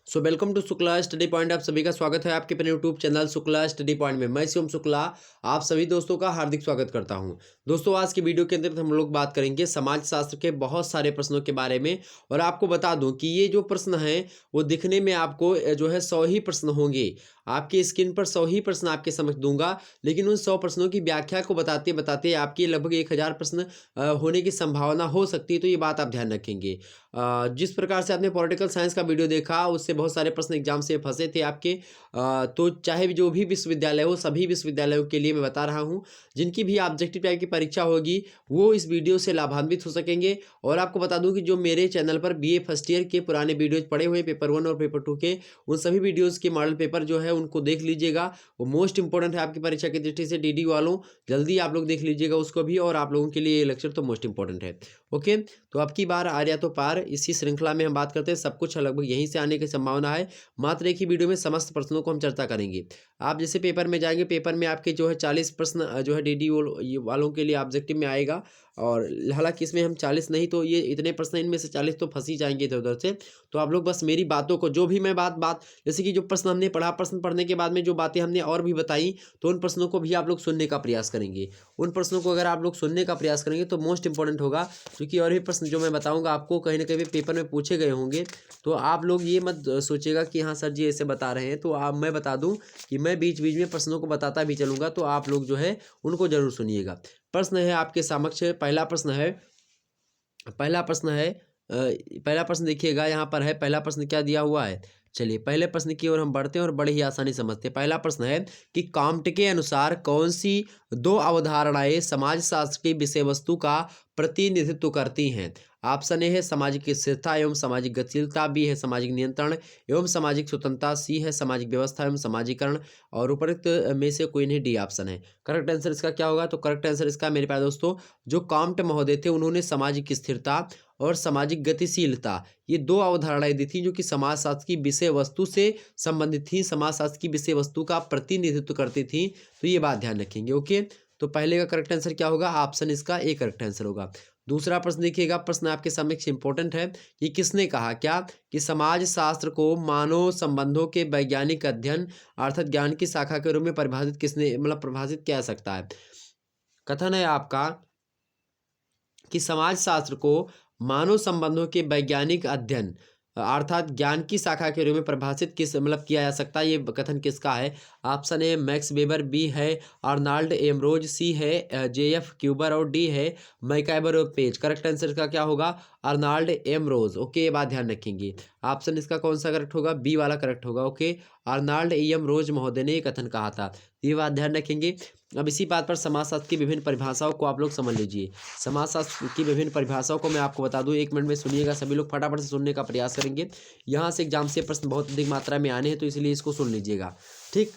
So welcome to Shukla study point. आप सभी का स्वागत है आपके अपने YouTube channel Shukla study point में। मैं शिवम शुक्ला आप सभी दोस्तों का हार्दिक स्वागत करता हूं। दोस्तों आज की वीडियो के अंदर हम लोग बात करेंगे समाज शास्त्र के बहुत सारे प्रश्नों के बारे में। और आपको बता दूं कि ये जो प्रश्न हैं वो दिखने में आपको जो है 100 ही प्रश्न होंगे। आपकी स्क्रीन पर 100 ही प्रश्न आपके समझ दूंगा, लेकिन उन 100 प्रश्नों की व्याख्या को बताते बताते आपकी लगभग 1000 प्रश्न होने की संभावना हो सकती है। तो ये बात आप ध्यान रखेंगे। जिस प्रकार से आपने पॉलिटिकल साइंस का वीडियो देखा उससे बहुत सारे प्रश्न एग्जाम से फंसे थे आपके। तो चाहे जो भी विश्वविद्यालय हो, सभी विश्वविद्यालयों के लिए मैं बता रहा हूं, जिनकी भी ऑब्जेक्टिव टाइप की परीक्षा होगी वो इस वीडियो से लाभान्वित हो सकेंगे। और आपको बता दूं कि जो मेरे चैनल पर बीए फर्स्ट ईयर के पुराने वीडियोज पड़े हुए पेपर 1 और पेपर 2 के, उन सभी वीडियोज़ के मॉडल पेपर जो है उनको देख लीजिएगा। वो मोस्ट इंपॉर्टेंट है आपकी परीक्षा की दृष्टि से। डीडी वालों जल्दी आप लोग देख लीजिएगा उसको भी, और आप लोगों के लिए ये लेक्चर तो मोस्ट इंपॉर्टेंट है। ओके, तो अब की बार आर्या तो पार इसी श्रृंखला में हम बात करते हैं। सब कुछ लगभग यहीं से आने की संभावना है। मात्र एक ही वीडियो में समस्त प्रश्नों को हम चर्चा करेंगे। आप जैसे पेपर में जाएंगे, पेपर में आपके जो है 40 प्रश्न जो है डीडी वालों के लिए ऑब्जेक्टिव में आएगा। और हालांकि इसमें हम 40 नहीं तो ये इतने प्रश्न, इनमें से 40 तो फंस ही जाएंगे इधर उधर से। तो आप लोग बस मेरी बातों को, जो भी मैं बात जैसे कि जो प्रश्न हमने पढ़ा, प्रश्न पढ़ने के बाद में जो बातें हमने और भी बताई, तो उन प्रश्नों को भी आप लोग सुनने का प्रयास करेंगे। उन प्रश्नों को अगर आप लोग सुनने का प्रयास करेंगे तो मोस्ट इंपॉर्टेंट होगा, क्योंकि और भी प्रश्न जो मैं बताऊंगा आपको कहीं ना कहीं पेपर में पूछे गए होंगे। तो आप लोग ये मत सोचिएगा कि हाँ सर जी ऐसे बता रहे हैं। तो आप, मैं बता दूं कि मैं बीच बीच में प्रश्नों को बताता भी चलूंगा, तो आप लोग जो है उनको जरूर सुनिएगा। प्रश्न है आपके समक्ष, पहला प्रश्न देखिएगा यहाँ पर है। पहला प्रश्न क्या दिया हुआ है, चलिए पहले प्रश्न की ओर हम बढ़ते हैं और बड़े ही आसानी समझते हैं। पहला प्रश्न है कि काम्ट के अनुसार कौन सी दो अवधारणाएं समाज शास्त्र की विषय वस्तु का प्रतिनिधित्व करती हैं। ऑप्शन ए है सामाजिक स्थिरता एवं सामाजिक गतिशीलता, बी है सामाजिक नियंत्रण एवं सामाजिक स्वतंत्रता, सी है सामाजिक व्यवस्था एवं समाजीकरण, और उपरोक्त में से कोई नहीं, डी ऑप्शन है। करेक्ट आंसर इसका क्या होगा, तो करेक्ट आंसर इसका मेरे प्यारे दोस्तों, जो काम्ट महोदय थे उन्होंने सामाजिक स्थिरता और सामाजिक गतिशीलता ये दो अवधारणाएं दी थी, जो कि समाजशास्त्र की विषय वस्तु से संबंधित थी, समाजशास्त्र की विषय वस्तु का प्रतिनिधित्व करती थी। तो ये बात ध्यान रखेंगे। ओके, तो पहले का करेक्ट आंसर क्या होगा, ऑप्शन इसका ए करेक्ट आंसर होगा। दूसरा प्रश्न देखिएगा, प्रश्न आपके सामने इंपॉर्टेंट है कि किसने कहा क्या कि समाज शास्त्र को मानव संबंधों के वैज्ञानिक अध्ययन अर्थात ज्ञान की शाखा के रूप में परिभाषित किसने, मतलब परिभाषित किया सकता है। कथन है आपका कि समाज शास्त्र को मानव संबंधों के वैज्ञानिक अध्ययन अर्थात ज्ञान की शाखा के रूप में परिभाषित किस मतलब किया जा सकता है। ये कथन किसका है, option A Max Weber, B है आर्नाल्ड एमरोज, सी है जेएफ क्यूबर, और डी है मैकइवर और पेज। करेक्ट आंसर का क्या होगा, आर्नाल्ड एमरोज। ओके, ये बात ध्यान रखेंगे। ऑप्शन इसका कौन सा करेक्ट होगा, बी वाला करेक्ट होगा। ओके, आर्नाल्ड एम रोज महोदय ने ये कथन कहा था। ये बात ध्यान रखेंगे। अब इसी बात पर समाजशास्त्र की विभिन्न परिभाषाओं को आप लोग समझ लीजिए। समाजशास्त्र की विभिन्न परिभाषाओं को मैं आपको बता दूं, 1 मिनट में सुनिएगा, सभी लोग फटाफट से सुनने का प्रयास करेंगे। यहाँ से एग्जाम से प्रश्न बहुत अधिक मात्रा में आने हैं, तो इसलिए इसको सुन लीजिएगा। ठीक,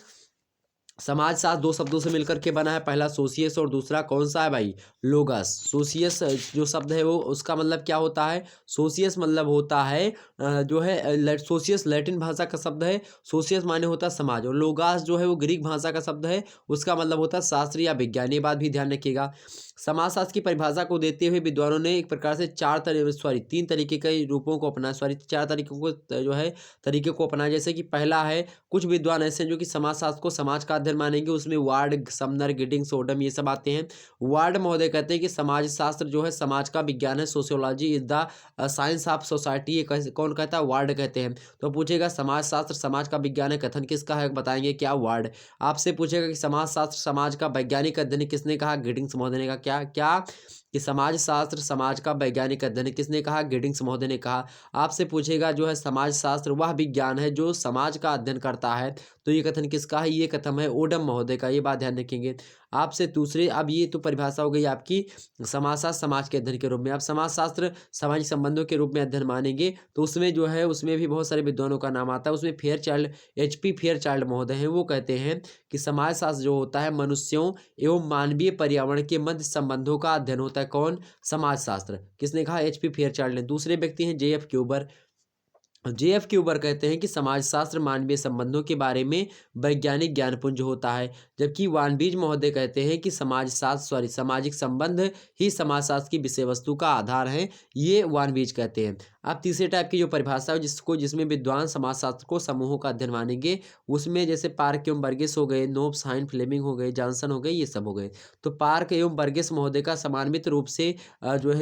समाजशास्त्र दो शब्दों से मिलकर के बना है, पहला सोशियस और दूसरा कौन सा है भाई, लोगस। सोशियस जो शब्द है वो उसका मतलब क्या होता है, सोशियस मतलब होता है जो है सोशियस लैटिन भाषा का शब्द है। सोशियस माने होता है समाज, और लोगास जो है वो ग्रीक भाषा का शब्द है, उसका मतलब होता है शास्त्र या विज्ञान। ये बात भी ध्यान रखिएगा। समाजशास्त्र की परिभाषा को देते हुए विद्वानों ने एक प्रकार से 3 तरीके के रूपों को अपनाया, 4 तरीकों को जो है तरीके को अपनाया। जैसे कि पहला है, कुछ विद्वान ऐसे हैं जो कि समाजशास्त्र को समाज का अध्ययन मानेंगे, उसमें वार्ड, समनर, गिडिंग, सोडम ये सब आते हैं। वार्ड महोदय कहते हैं कि समाजशास्त्र जो है समाज का विज्ञान है, sociology is the science of society. ये कौन कहता है, वार्ड कहते हैं। तो पूछेगा समाजशास्त्र समाज का विज्ञान है, कथन किसका है, बताएंगे क्या, वार्ड। आपसे पूछेगा कि समाजशास्त्र समाज का वैज्ञानिक अध्ययन किसने कहा, गिडिंग्स महोदय ने कहा। क्या कि समाज शास्त्र समाज का वैज्ञानिक अध्ययन किसने कहा, गिडिंग्स महोदय ने कहा। आपसे पूछेगा जो है समाज शास्त्र वह विज्ञान है जो समाज का अध्ययन करता है, तो ये कथन किसका है, ये कथन है ओडम महोदय का। ये बात ध्यान रखेंगे। आपसे दूसरे, अब ये तो परिभाषा हो गई आपकी समाजशास्त्र समाज के अध्ययन के रूप में। अब समाजशास्त्र सामाजिक संबंधों के रूप में अध्ययन मानेंगे, तो उसमें जो है उसमें भी बहुत सारे विद्वानों का नाम आता है। उसमें फेयरचाइल्ड, HP फेयरचाइल्ड महोदय हैं, वो कहते हैं कि समाजशास्त्र जो होता है मनुष्यों एवं मानवीय पर्यावरण के मध्य संबंधों का अध्ययन होता है। कौन, समाजशास्त्र। किसने कहा, HP फेयरचाइल्ड ने। दूसरे व्यक्ति हैं JF क्यूबर। JF क्यूबर कहते हैं कि समाजशास्त्र मानवीय संबंधों के बारे में वैज्ञानिक ज्ञानपुंज होता है। जबकि वानबीज महोदय कहते हैं कि सामाजिक संबंध ही समाजशास्त्र की विषय वस्तु का आधार है। ये वानबीज कहते हैं। अब तीसरे टाइप की जो परिभाषा है जिसमें विद्वान समाजशास्त्र को समूहों का अध्ययन मानेंगे, उसमें जैसे पार्क एवं बर्गेस हो गए, नोब्स, हाइन, फ्लेमिंग हो गए, जॉनसन हो गए, ये सब हो गए। तो पार्क एवं बर्गेस महोदय का समन्वित रूप से जो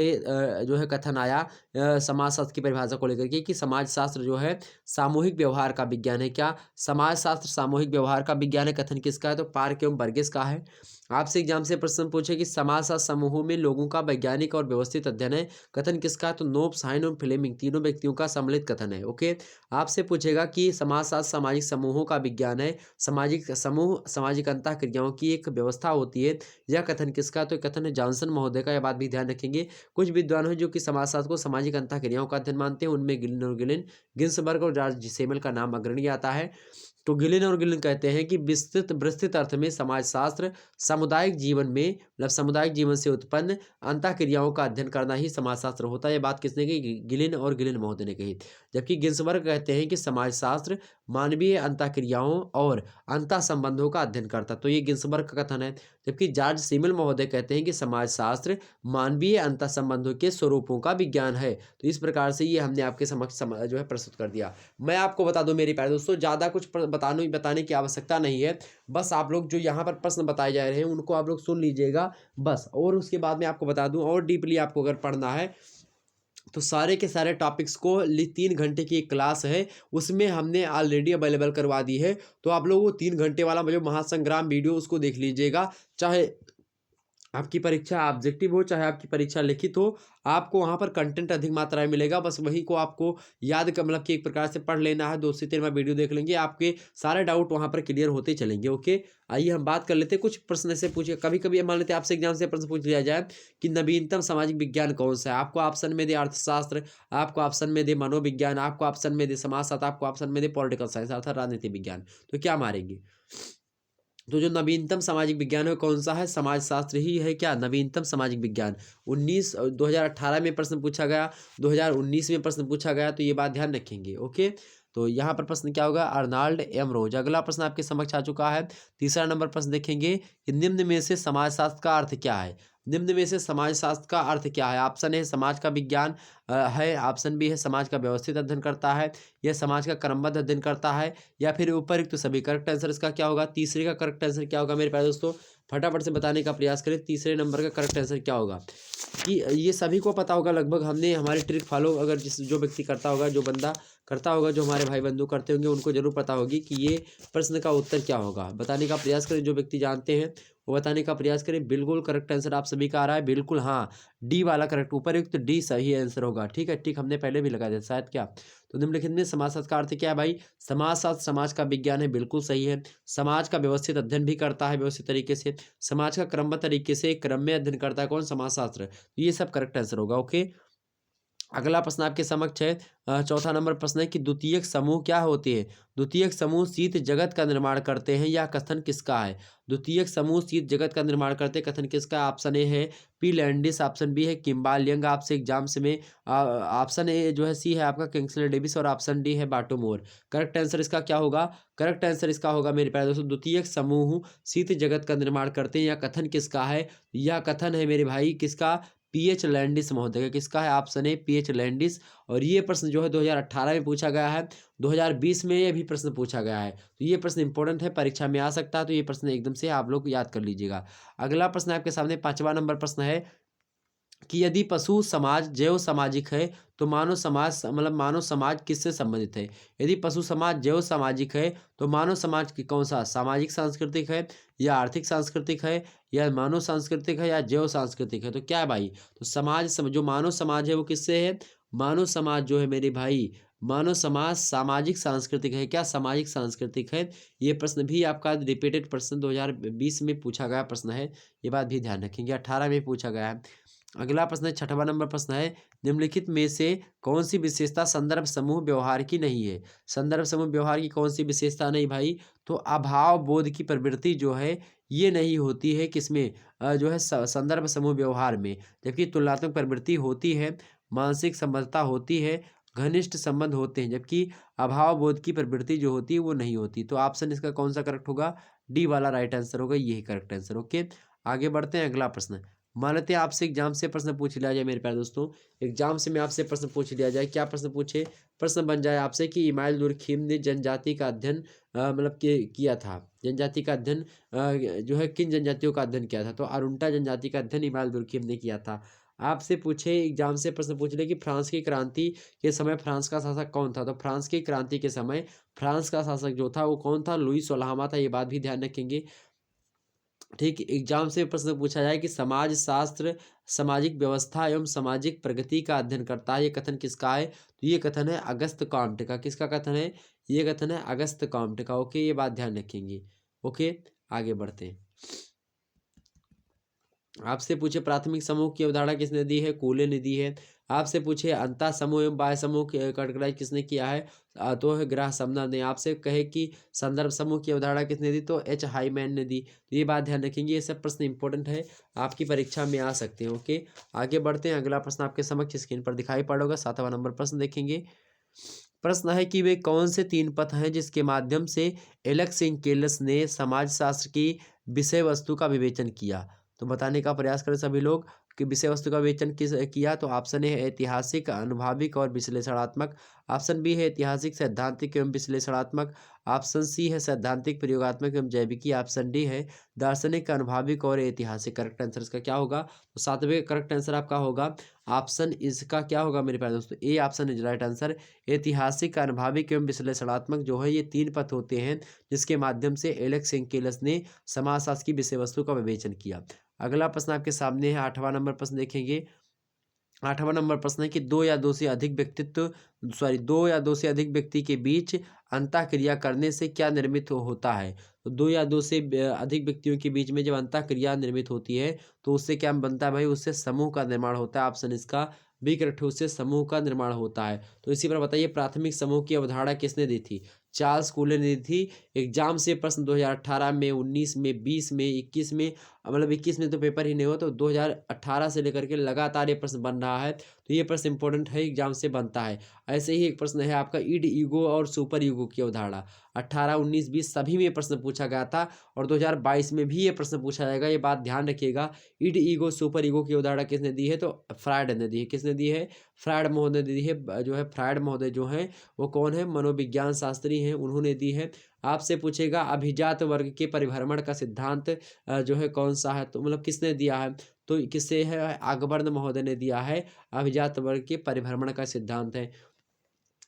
है कथन आया समाजशास्त्र की परिभाषा को लेकर के कि समाजशास्त्र जो है सामूहिक व्यवहार का विज्ञान है। क्या समाजशास्त्र सामूहिक व्यवहार का विज्ञान है? कथन किसका है? तो पार्क एवं बर्गेस का है। आपसे एग्जाम से प्रश्न पूछे कि समाजशास्त्र समूहों में लोगों का वैज्ञानिक और व्यवस्थित अध्ययन है, कथन किसका है? तो नोब्स, हाइन और फ्लेमिंग तीनों व्यक्तियों का सम्मिलित कथन है। ओके, आपसे पूछेगा कि समाजशास्त्र सामाजिक समूहों का विज्ञान है, सामाजिक समूह सामाजिक अंतःक्रियाओं की एक व्यवस्था होती है, यह कथन किसका? तो कथन है जॉनसन महोदय का। यह बात भी ध्यान रखेंगे। कुछ विद्वान हैं जो कि समाजशास्त्र को सामाजिक अंतःक्रियाओं का अध्ययन मानते हैं, उनमें गिन्सबर्ग और जॉर्ज सेमल का नाम अग्रणी आता है। तो गिलिन कहते हैं कि विस्तृत अर्थ में समाजशास्त्र सामुदायिक जीवन में मतलब सामुदायिक जीवन से उत्पन्न अंतःक्रियाओं का अध्ययन करना ही समाजशास्त्र होता है। ये बात किसने कही? गिलिन महोदय ने कही। जबकि गिन्सबर्ग कहते हैं कि समाजशास्त्र मानवीय अंतःक्रियाओं और अंतः संबंधों का अध्ययन करता। तो ये गिन्सबर्ग का कथन है। जबकि जॉर्ज सीमल महोदय कहते हैं कि समाजशास्त्र मानवीय अंतः संबंधों के स्वरूपों का विज्ञान है। तो इस प्रकार से ये हमने आपके समक्ष जो है प्रस्तुत कर दिया। मैं आपको बता दूं मेरे प्यारे दोस्तों, ज़्यादा कुछ बताने की आवश्यकता नहीं है। बस आप लोग जो यहाँ पर प्रश्न बताए जा रहे हैं उनको आप लोग सुन लीजिएगा बस। और उसके बाद में आपको बता दूं, और डीपली आपको अगर पढ़ना है तो सारे के सारे टॉपिक्स को 3 घंटे की एक क्लास है, उसमें हमने ऑलरेडी अवेलेबल करवा दी है। तो आप लोग वो 3 घंटे वाला जो महासंग्राम वीडियो उसको देख लीजिएगा। चाहे आपकी परीक्षा ऑब्जेक्टिव हो, चाहे आपकी परीक्षा लिखित हो, आपको वहाँ पर कंटेंट अधिक मात्रा में मिलेगा। बस वही को आपको याद कर मतलब कि एक प्रकार से पढ़ लेना है। 2 से 3 बार वीडियो देख लेंगे, आपके सारे डाउट वहाँ पर क्लियर होते चलेंगे। ओके, आइए हम बात कर लेते हैं। कुछ प्रश्न ऐसे पूछे, कभी कभी मान लेते हैं आपसे एग्जाम से प्रश्न पूछ लिया जाए कि नवीनतम सामाजिक विज्ञान कौन सा है। आपको ऑप्शन में दे अर्थशास्त्र, आपको ऑप्शन में दे मनोविज्ञान, आपको ऑप्शन में दे समाजशास्त्र, आपको ऑप्शन में दे पॉलिटिकल साइंस अर्थात राजनीति विज्ञान, तो क्या मारेंगे? तो जो नवीनतम सामाजिक विज्ञान है कौन सा है? समाजशास्त्र ही है। क्या नवीनतम सामाजिक विज्ञान 2018 में प्रश्न पूछा गया, 2019 में प्रश्न पूछा गया, तो ये बात ध्यान रखेंगे। ओके, तो यहाँ पर प्रश्न क्या होगा? Arnold M rows. अगला प्रश्न आपके समक्ष आ चुका है। तीसरा नंबर प्रश्न देखेंगे कि निम्न में से समाजशास्त्र का अर्थ क्या है? निम्न में से समाजशास्त्र का अर्थ क्या है? ऑप्शन ए समाज का विज्ञान है, ऑप्शन बी है समाज का व्यवस्थित अध्ययन करता है, यह समाज का क्रमबद्ध अध्ययन करता है, या फिर उपयुक्त तो सभी। करेक्ट आंसर इसका क्या होगा? तीसरे का करेक्ट आंसर क्या होगा मेरे प्यारे दोस्तों? फटाफट से बताने का प्रयास करें। तीसरे नंबर का करेक्ट आंसर क्या होगा? कि ये सभी को पता होगा लगभग। हमने हमारी ट्रिक फॉलो अगर जो व्यक्ति करता होगा, जो बंदा करता होगा, जो हमारे भाई बंधु करते होंगे, उनको जरूर पता होगी कि ये प्रश्न का उत्तर क्या होगा। बताने का प्रयास करें, जो व्यक्ति जानते हैं वो बताने का प्रयास करें। बिल्कुल करेक्ट आंसर आप सभी का आ रहा है। बिल्कुल हाँ, डी वाला करेक्ट, उपयुक्त डी सही आंसर होगा। ठीक है, ठीक, हमने पहले भी लगा दिया शायद। क्या तो निम्नलिखित में समाजशास्त्र का अर्थ क्या है भाई? समाजशास्त्र समाज का विज्ञान है, बिल्कुल सही है। समाज का व्यवस्थित अध्ययन भी करता है व्यवस्थित तरीके से। समाज का क्रमबद्ध तरीके से क्रम में अध्ययन करता है कौन? समाजशास्त्र। ये सब करेक्ट आंसर होगा। ओके, अगला प्रश्न आपके समक्ष है। चौथा नंबर प्रश्न है कि द्वितीयक समूह क्या होते हैं? द्वितीयक समूह शीत जगत का निर्माण करते हैं, यह कथन किसका है? द्वितीयक समूह शीत जगत का निर्माण करते हैं, कथन किसका? ऑप्शन ए है पी लैंडिस, ऑप्शन बी है किम्बाल यंग। आपसे एग्जाम्स में ऑप्शन ए जो है सी है आपका किंग्सले डेविस, और ऑप्शन डी है बाटोमोर। करेक्ट आंसर इसका क्या होगा? करेक्ट आंसर इसका होगा मेरे प्यारे दोस्तों, द्वितीयक समूह शीत जगत का निर्माण करते हैं, यह कथन किसका है? यह कथन है मेरे भाई किसका? पीएच लैंडिस महोदय का। किसका है? ऑप्शन ए पीएच लैंडिस। और ये प्रश्न जो है 2018 में पूछा गया है, 2020 में ये भी प्रश्न पूछा गया है। तो ये प्रश्न इंपॉर्टेंट है, परीक्षा में आ सकता है। तो ये प्रश्न एकदम से आप लोग याद कर लीजिएगा। अगला प्रश्न आपके सामने 5वां नंबर प्रश्न है कि यदि पशु समाज जैव सामाजिक है तो मानव समाज मतलब मानव समाज किससे संबंधित है? यदि पशु समाज जैव सामाजिक है तो मानव समाज की कौन सा? सामाजिक सांस्कृतिक है, या आर्थिक सांस्कृतिक है, या मानव सांस्कृतिक है, या जैव सांस्कृतिक है? तो क्या है भाई? तो जो मानव समाज है वो किससे है? मानव समाज जो है मेरे भाई, मानव समाज सामाजिक सांस्कृतिक है। क्या सामाजिक सांस्कृतिक है? ये प्रश्न भी आपका रिपीटेड प्रश्न 2020 में पूछा गया प्रश्न है, ये बात भी ध्यान रखेंगे। 18 में पूछा गया है। अगला प्रश्न है 6वां नंबर प्रश्न है, निम्नलिखित में से कौन सी विशेषता संदर्भ समूह व्यवहार की नहीं है? संदर्भ समूह व्यवहार की कौन सी विशेषता नहीं भाई? तो अभाव बोध की प्रवृत्ति जो है ये नहीं होती है किसमें? जो है संदर्भ समूह व्यवहार में। जबकि तुलनात्मक प्रवृत्ति होती है, मानसिक संबद्धता होती है, घनिष्ठ संबंध होते हैं, जबकि अभाव बोध की प्रवृत्ति जो होती है वो नहीं होती। तो ऑप्शन इसका कौन सा करेक्ट होगा? डी वाला राइट आंसर होगा, यही करेक्ट आंसर। ओके, आगे बढ़ते हैं। अगला प्रश्न मान लेते हैं आपसे एग्जाम से प्रश्न पूछ लिया जाए मेरे प्यारे दोस्तों, एग्जाम से मैं आपसे प्रश्न पूछ लिया जाए, क्या प्रश्न पूछे, प्रश्न बन जाए आपसे कि इमाइल दुर्खिम ने जनजाति का अध्ययन मतलब किया था, जनजाति का अध्ययन जो है किन जनजातियों का अध्ययन किया था, तो अरुंटा जनजाति का अध्ययन इमाइल दुर्खिम ने किया था। आपसे पूछे एग्जाम से प्रश्न पूछ ले कि फ्रांस की क्रांति के समय फ्रांस का शासक कौन था, तो फ्रांस की क्रांति के समय फ्रांस का शासक जो था वो कौन था, लुई 16वां था, ये बात भी ध्यान रखेंगे। ठीक, एग्जाम से प्रश्न पूछा जाए कि समाज शास्त्र सामाजिक व्यवस्था एवं सामाजिक प्रगति का अध्ययन करता है, ये कथन किसका है, तो ये कथन है अगस्त कॉम्टे का। किसका कथन है, ये कथन है अगस्त कॉम्टे का। ओके, ये बात ध्यान रखेंगे। ओके, आगे बढ़ते हैं। आपसे पूछे प्राथमिक समूह की अवधारणा किसने दी है, कूले ने दी है। आपसे पूछे अंतः समूह एवं बाह्य समूह की कैटेगराइज किसने किया है, तो है ग्राह समनर ने। आपसे कहे कि संदर्भ समूह की अवधारणा किसने दी, तो एच हाईमैन ने दी। तो ये बात ध्यान रखेंगे, ये सब प्रश्न इंपॉर्टेंट है, आपकी परीक्षा में आ सकते हैं। ओके, आगे बढ़ते हैं। अगला प्रश्न आपके समक्ष स्क्रीन पर दिखाई पड़ेगा, 7वां नंबर प्रश्न देखेंगे। प्रश्न है कि वे कौन से 3 पथ हैं जिसके माध्यम से एलेक्स इंकेलस ने समाजशास्त्र की विषय वस्तु का विवेचन किया, तो बताने का प्रयास करें सभी लोग कि विषय वस्तु का विवेचन किस किया, तो ऑप्शन ए है ऐतिहासिक, अनुभाविक और विश्लेषणात्मक। ऑप्शन बी है ऐतिहासिक, सैद्धांतिक एवं विश्लेषणात्मक। ऑप्शन सी है सैद्धांतिक, प्रयोगात्मक एवं जैविकी। ऑप्शन डी है दार्शनिक, अनुभाविक और ऐतिहासिक। करेक्ट आंसर इसका क्या होगा, तो 7वें करेक्ट आंसर आपका होगा ऑप्शन इसका क्या होगा मेरे प्यारे दोस्तों, A option is right answer. ऐतिहासिक, अनुभाविक एवं विश्लेषणात्मक जो है ये 3 पथ होते हैं जिसके माध्यम से एलेक्स एंकेलस ने समाजशास्त्र की विषय वस्तु का विवेचन किया। अगला प्रश्न आपके सामने है, 8वां नंबर प्रश्न देखेंगे। 8वां नंबर प्रश्न है कि दो या दो से अधिक व्यक्ति के बीच अंतःक्रिया करने से क्या निर्मित होता है, तो 2 या 2 से अधिक व्यक्तियों के बीच में जब अंतःक्रिया निर्मित होती है तो उससे क्या बनता है भाई, उससे समूह का निर्माण होता है। ऑप्शन इसका बी करेक्ट है, उससे समूह का निर्माण होता है। तो इसी पर बताइए प्राथमिक समूह की अवधारणा किसने दी थी, चार्ल्स कूले ने दी थी। एग्जाम से प्रश्न 2018 में, 19 में, 20 में, 21 में, मतलब 21 में तो पेपर ही नहीं हुआ, तो 2018 से लेकर के लगातार ये प्रश्न बन रहा है, तो ये प्रश्न इंपॉर्टेंट है, एग्जाम से बनता है। ऐसे ही एक प्रश्न है आपका ईड ईगो और सुपर ईगो की अवधारणा, 18, 19, 20 सभी में ये प्रश्न पूछा गया था और 2022 में भी ये प्रश्न पूछा जाएगा, ये बात ध्यान रखिएगा। ईड ईगो सुपर ईगो की अवधारणा किसने दी है, तो फ्रायड ने दी है। किसने दी है, फ्रायड महोदय ने दी है। जो है फ्रायड महोदय जो है वो कौन है, मनोविज्ञान शास्त्री हैं, उन्होंने दी है। आपसे पूछेगा अभिजात वर्ग के परिभ्रमण का सिद्धांत जो है कौन सा है, तो मतलब किसने दिया है, तो किससे है, अकबर्न महोदय ने दिया है। अभिजात वर्ग के परिभ्रमण का सिद्धांत है।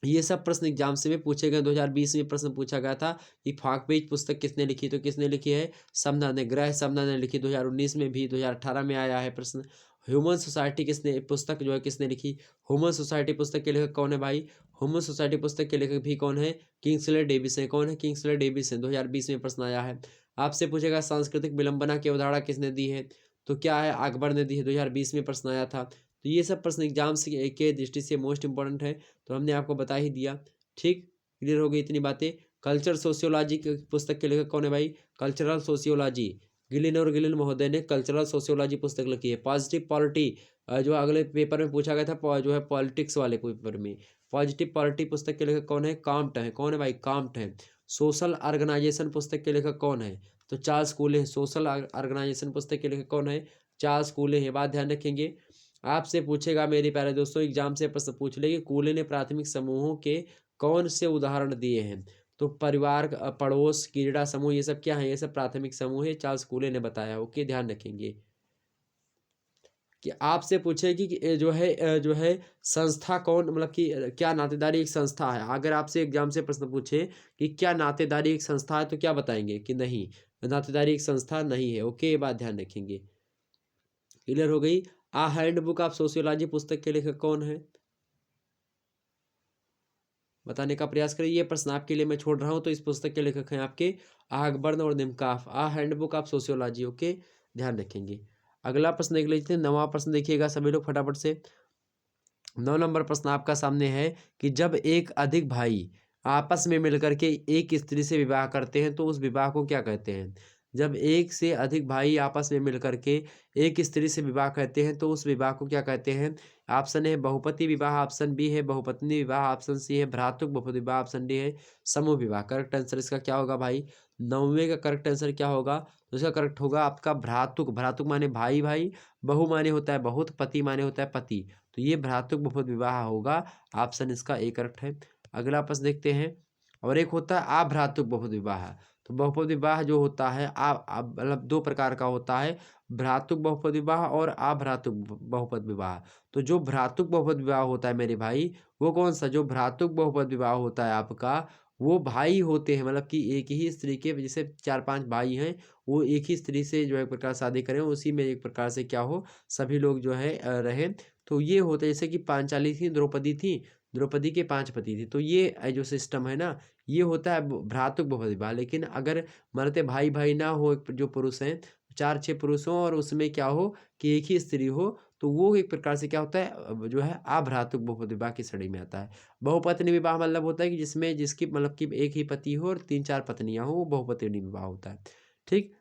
ये सब प्रश्न एग्जाम से भी पूछे गए। 2020 में प्रश्न पूछा गया था कि फाकपेज पुस्तक किसने लिखी, तो किसने लिखी है, समना ने, ग्रह समना ने लिखी। 2019 में भी, 2018 में आया है प्रश्न। ह्यूमन सोसाइटी किसने पुस्तक जो है किसने लिखी, ह्यूमन सोसाइटी पुस्तक के लेखक कौन है भाई, ह्यूमन सोसाइटी पुस्तक के लेखक भी कौन है, किंग्सले डेविस है। कौन है, किंग्सले डेविस है। 2020 में प्रश्न आया है। आपसे पूछेगा सांस्कृतिक विलंबना की अवधारणा किसने दी है, तो क्या है, अकबर ने दी है। 2020 में प्रश्न आया था। तो ये सब प्रश्न एग्जाम के दृष्टि से मोस्ट इंपॉर्टेंट है, तो हमने आपको बता ही दिया। ठीक, क्लियर हो गई इतनी बातें। कल्चर सोशियोलॉजी की पुस्तक के लेखक कौन है भाई, कल्चरल सोशियोलॉजी, गिलिन और गिलिन महोदय ने कल्चरल सोशियोलॉजी पुस्तक लिखी है। पॉजिटिव पॉलिटी जो अगले पेपर में पूछा गया था, जो है पॉलिटिक्स वाले पेपर में, पॉजिटिव पॉलिटी पुस्तक के लेखक कौन है, काम्ट है। कौन है भाई, काम्ट है। सोशल ऑर्गेनाइजेशन पुस्तक के लेखक कौन है, तो चार्ल्स कूले हैं। सोशल ऑर्गेनाइजेशन पुस्तक के लेखक कौन है, चार्ल्स कूले हैं। बात ध्यान रखेंगे। आपसे पूछेगा मेरे प्यारे दोस्तों, एग्जाम से प्रश्न पूछ ले कि कूले ने प्राथमिक समूहों के कौन से उदाहरण दिए हैं, तो परिवार, पड़ोस, क्रीड़ा समूह, ये सब क्या है, ये सब प्राथमिक समूह है, चार्ल्स कूले ने बताया। ओके, ध्यान रखेंगे। कि आपसे पूछेगी कि जो है संस्था कौन, मतलब कि क्या नातेदारी एक संस्था है। अगर आपसे एग्जाम से प्रश्न पूछे कि क्या नातेदारी एक संस्था है, तो क्या बताएंगे कि नहीं, नातेदारी एक संस्था नहीं है। ओके, ये बात ध्यान रखेंगे। क्लियर हो गई। आ हैंड बुक ऑफ सोशियोलॉजी पुस्तक के लेखक कौन है, बताने का प्रयास करिए। ये प्रश्न आपके लिए मैं छोड़ रहा हूँ, तो इस पुस्तक के लेखक हैं आपके आगबर्न और Nimkoff, a handbook of sociology. Okay, ध्यान रखेंगे। अगला प्रश्न देख लीजिए, 9वां प्रश्न देखिएगा सभी लोग फटाफट से। 9 नंबर प्रश्न आपका सामने है कि जब एक अधिक भाई आपस में मिलकर के एक स्त्री से विवाह करते हैं तो उस विवाह को क्या कहते हैं। जब एक से अधिक भाई आपस में मिलकर के एक स्त्री से विवाह करते हैं तो उस विवाह को क्या कहते हैं। ऑप्शन ए बहुपति विवाह, ऑप्शन बी है बहुपत्नी विवाह, ऑप्शन सी है भ्रातृक बहुपति विवाह, ऑप्शन डी है समूह विवाह। करेक्ट आंसर इसका क्या होगा भाई? 9वें का करेक्ट आंसर क्या होगा? तो इसका करेक्ट होगा आपका भ्रातृक। भ्रातृक माने भाई भाई, बहु माने होता है बहुत, पति माने होता है पति। तो ये भ्रातृक बहुपति विवाह होगा। ऑप्शन इसका ए करेक्ट है। अगला प्रश्न देखते हैं। और एक होता है अभ्रातृक बहुपति विवाह। तो बहुपति विवाह जो होता है मतलब दो प्रकार का होता है, भ्रातृक बहुपति विवाह और अभ्रातृक बहुपति विवाह। तो जो भ्रातृक बहुपति विवाह होता है मेरे भाई, वो कौन सा? जो भ्रातृक बहुपति विवाह होता है आपका, वो भाई होते हैं, मतलब कि एक ही स्त्री के जैसे 4-5 भाई हैं, वो एक ही स्त्री से जो है एक प्रकार शादी करें, उसी में एक प्रकार से क्या हो, सभी लोग जो है रहें। तो ये होता है जैसे कि पांचाली थी, द्रौपदी थी, द्रौपदी के 5 पति थे। तो ये जो सिस्टम है ना, ये होता है भ्रातृक बहुपति विवाह। लेकिन अगर मरते भाई भाई ना हो, जो पुरुष हैं 4-6 पुरुष हों और उसमें क्या हो कि एक ही स्त्री हो, तो वो एक प्रकार से क्या होता है जो है अभ्रातृक बहुपति विवाह की श्रेणी में आता है। बहुपत्नी विवाह मतलब होता है कि जिसमें जिसकी मतलब कि एक ही पति हो और 3-4 पत्नियां हो, वो बहुपत्नी विवाह होता है। ठीक।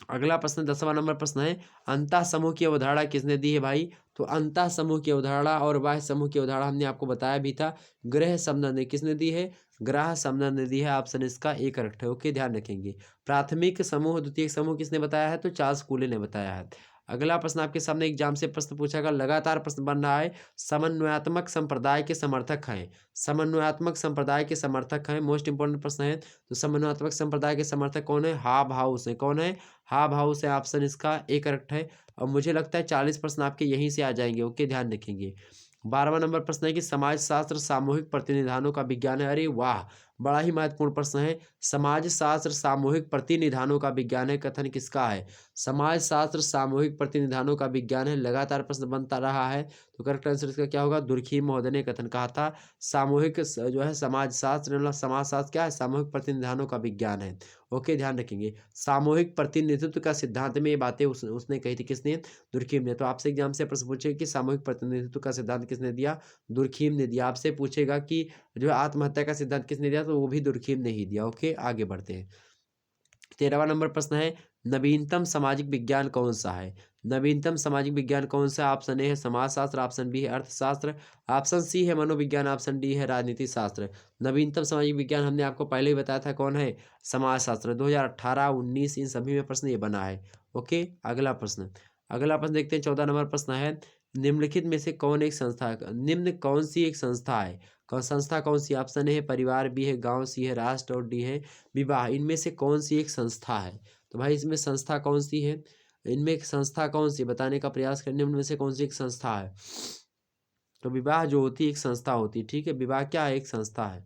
अगला प्रश्न 10वां नंबर प्रश्न है, अंतः समूह की अवधारणा किसने दी है भाई? तो अंतः समूह की अवधारणा और बाह्य समूह की अवधारणा हमने आपको बताया भी था, ग्रह समनंद ने किसने दी है? ग्रह समनंद ने दी है। ऑप्शन इसका ए करेक्ट है। ओके, ध्यान रखेंगे। प्राथमिक समूह द्वितीयक समूह किसने बताया है? तो चार्ल्स कूले ने बताया है। अगला प्रश्न आपके सामने एग्जाम से प्रश्न पूछा गया, लगातार प्रश्न बन रहा है, समन्वयात्मक संप्रदाय के समर्थक हैं। समन्वयात्मक संप्रदाय के समर्थक हैं, मोस्ट इंपोर्टेंट प्रश्न है। तो समन्वयात्मक संप्रदाय के समर्थक कौन है? हाब हाउस है। कौन है? हाब हाउस है। ऑप्शन इसका ए करेक्ट है। और मुझे लगता है 40 प्रश्न आपके यहीं से आ जाएंगे। ओके, ध्यान रखेंगे। 12वां नंबर प्रश्न है कि समाज शास्त्र सामूहिक प्रतिनिधानों का विज्ञान है। अरे वाह, बड़ा ही महत्वपूर्ण प्रश्न है। समाज शास्त्र सामूहिक प्रतिनिधानों का विज्ञान है, कथन किसका है? समाज शास्त्र सामूहिक प्रतिनिधानों का विज्ञान है, लगातार प्रश्न बनता रहा है। तो करेक्ट आंसर इसका क्या होगा? दुर्खीम महोदय ने कथन कहा था। सामूहिक जो है समाज शास्त्र, मतलब समाज शास्त्र क्या है? सामूहिक प्रतिनिधानों का विज्ञान है। ओके, ध्यान रखेंगे। सामूहिक प्रतिनिधित्व का सिद्धांत में ये बातें उसने कही थी, किसने? दुर्खीम ने। तो आपसे एग्जाम से प्रश्न पूछेगा कि सामूहिक प्रतिनिधित्व का सिद्धांत किसने दिया? दुर्खीम ने दिया। आपसे पूछेगा कि जो है आत्महत्या का सिद्धांत किसने दिया? तो वो भी दुर्खीम ने ही दिया। ओके, आगे बढ़ते हैं। 13वां नंबर प्रश्न है, नवीनतम सामाजिक विज्ञान कौन सा है? नवीनतम सामाजिक विज्ञान कौन सा? ऑप्शन ए है समाजशास्त्र, ऑप्शन बी है अर्थशास्त्र, ऑप्शन सी है मनोविज्ञान, ऑप्शन डी है राजनीति शास्त्र। नवीनतम सामाजिक विज्ञान हमने आपको पहले ही बताया था, कौन है? समाजशास्त्र। 2018, 19 इन सभी में प्रश्न ये बना है। ओके, अगला प्रश्न। अगला प्रश्न देखते हैं। 14 नंबर प्रश्न है, निम्नलिखित में से कौन एक संस्था निम्न कौन सी एक संस्था है? संस्था कौन सी? ऑप्शन ए है परिवार, बी है गांव, सी है राष्ट्र और डी है विवाह। इनमें से कौन सी एक संस्था है? तो भाई इसमें संस्था कौन सी है? इनमें एक संस्था कौन सी बताने का प्रयास करने में से कौन सी एक संस्था है? तो विवाह जो होती है एक संस्था होती है। ठीक है, विवाह क्या है? एक संस्था है।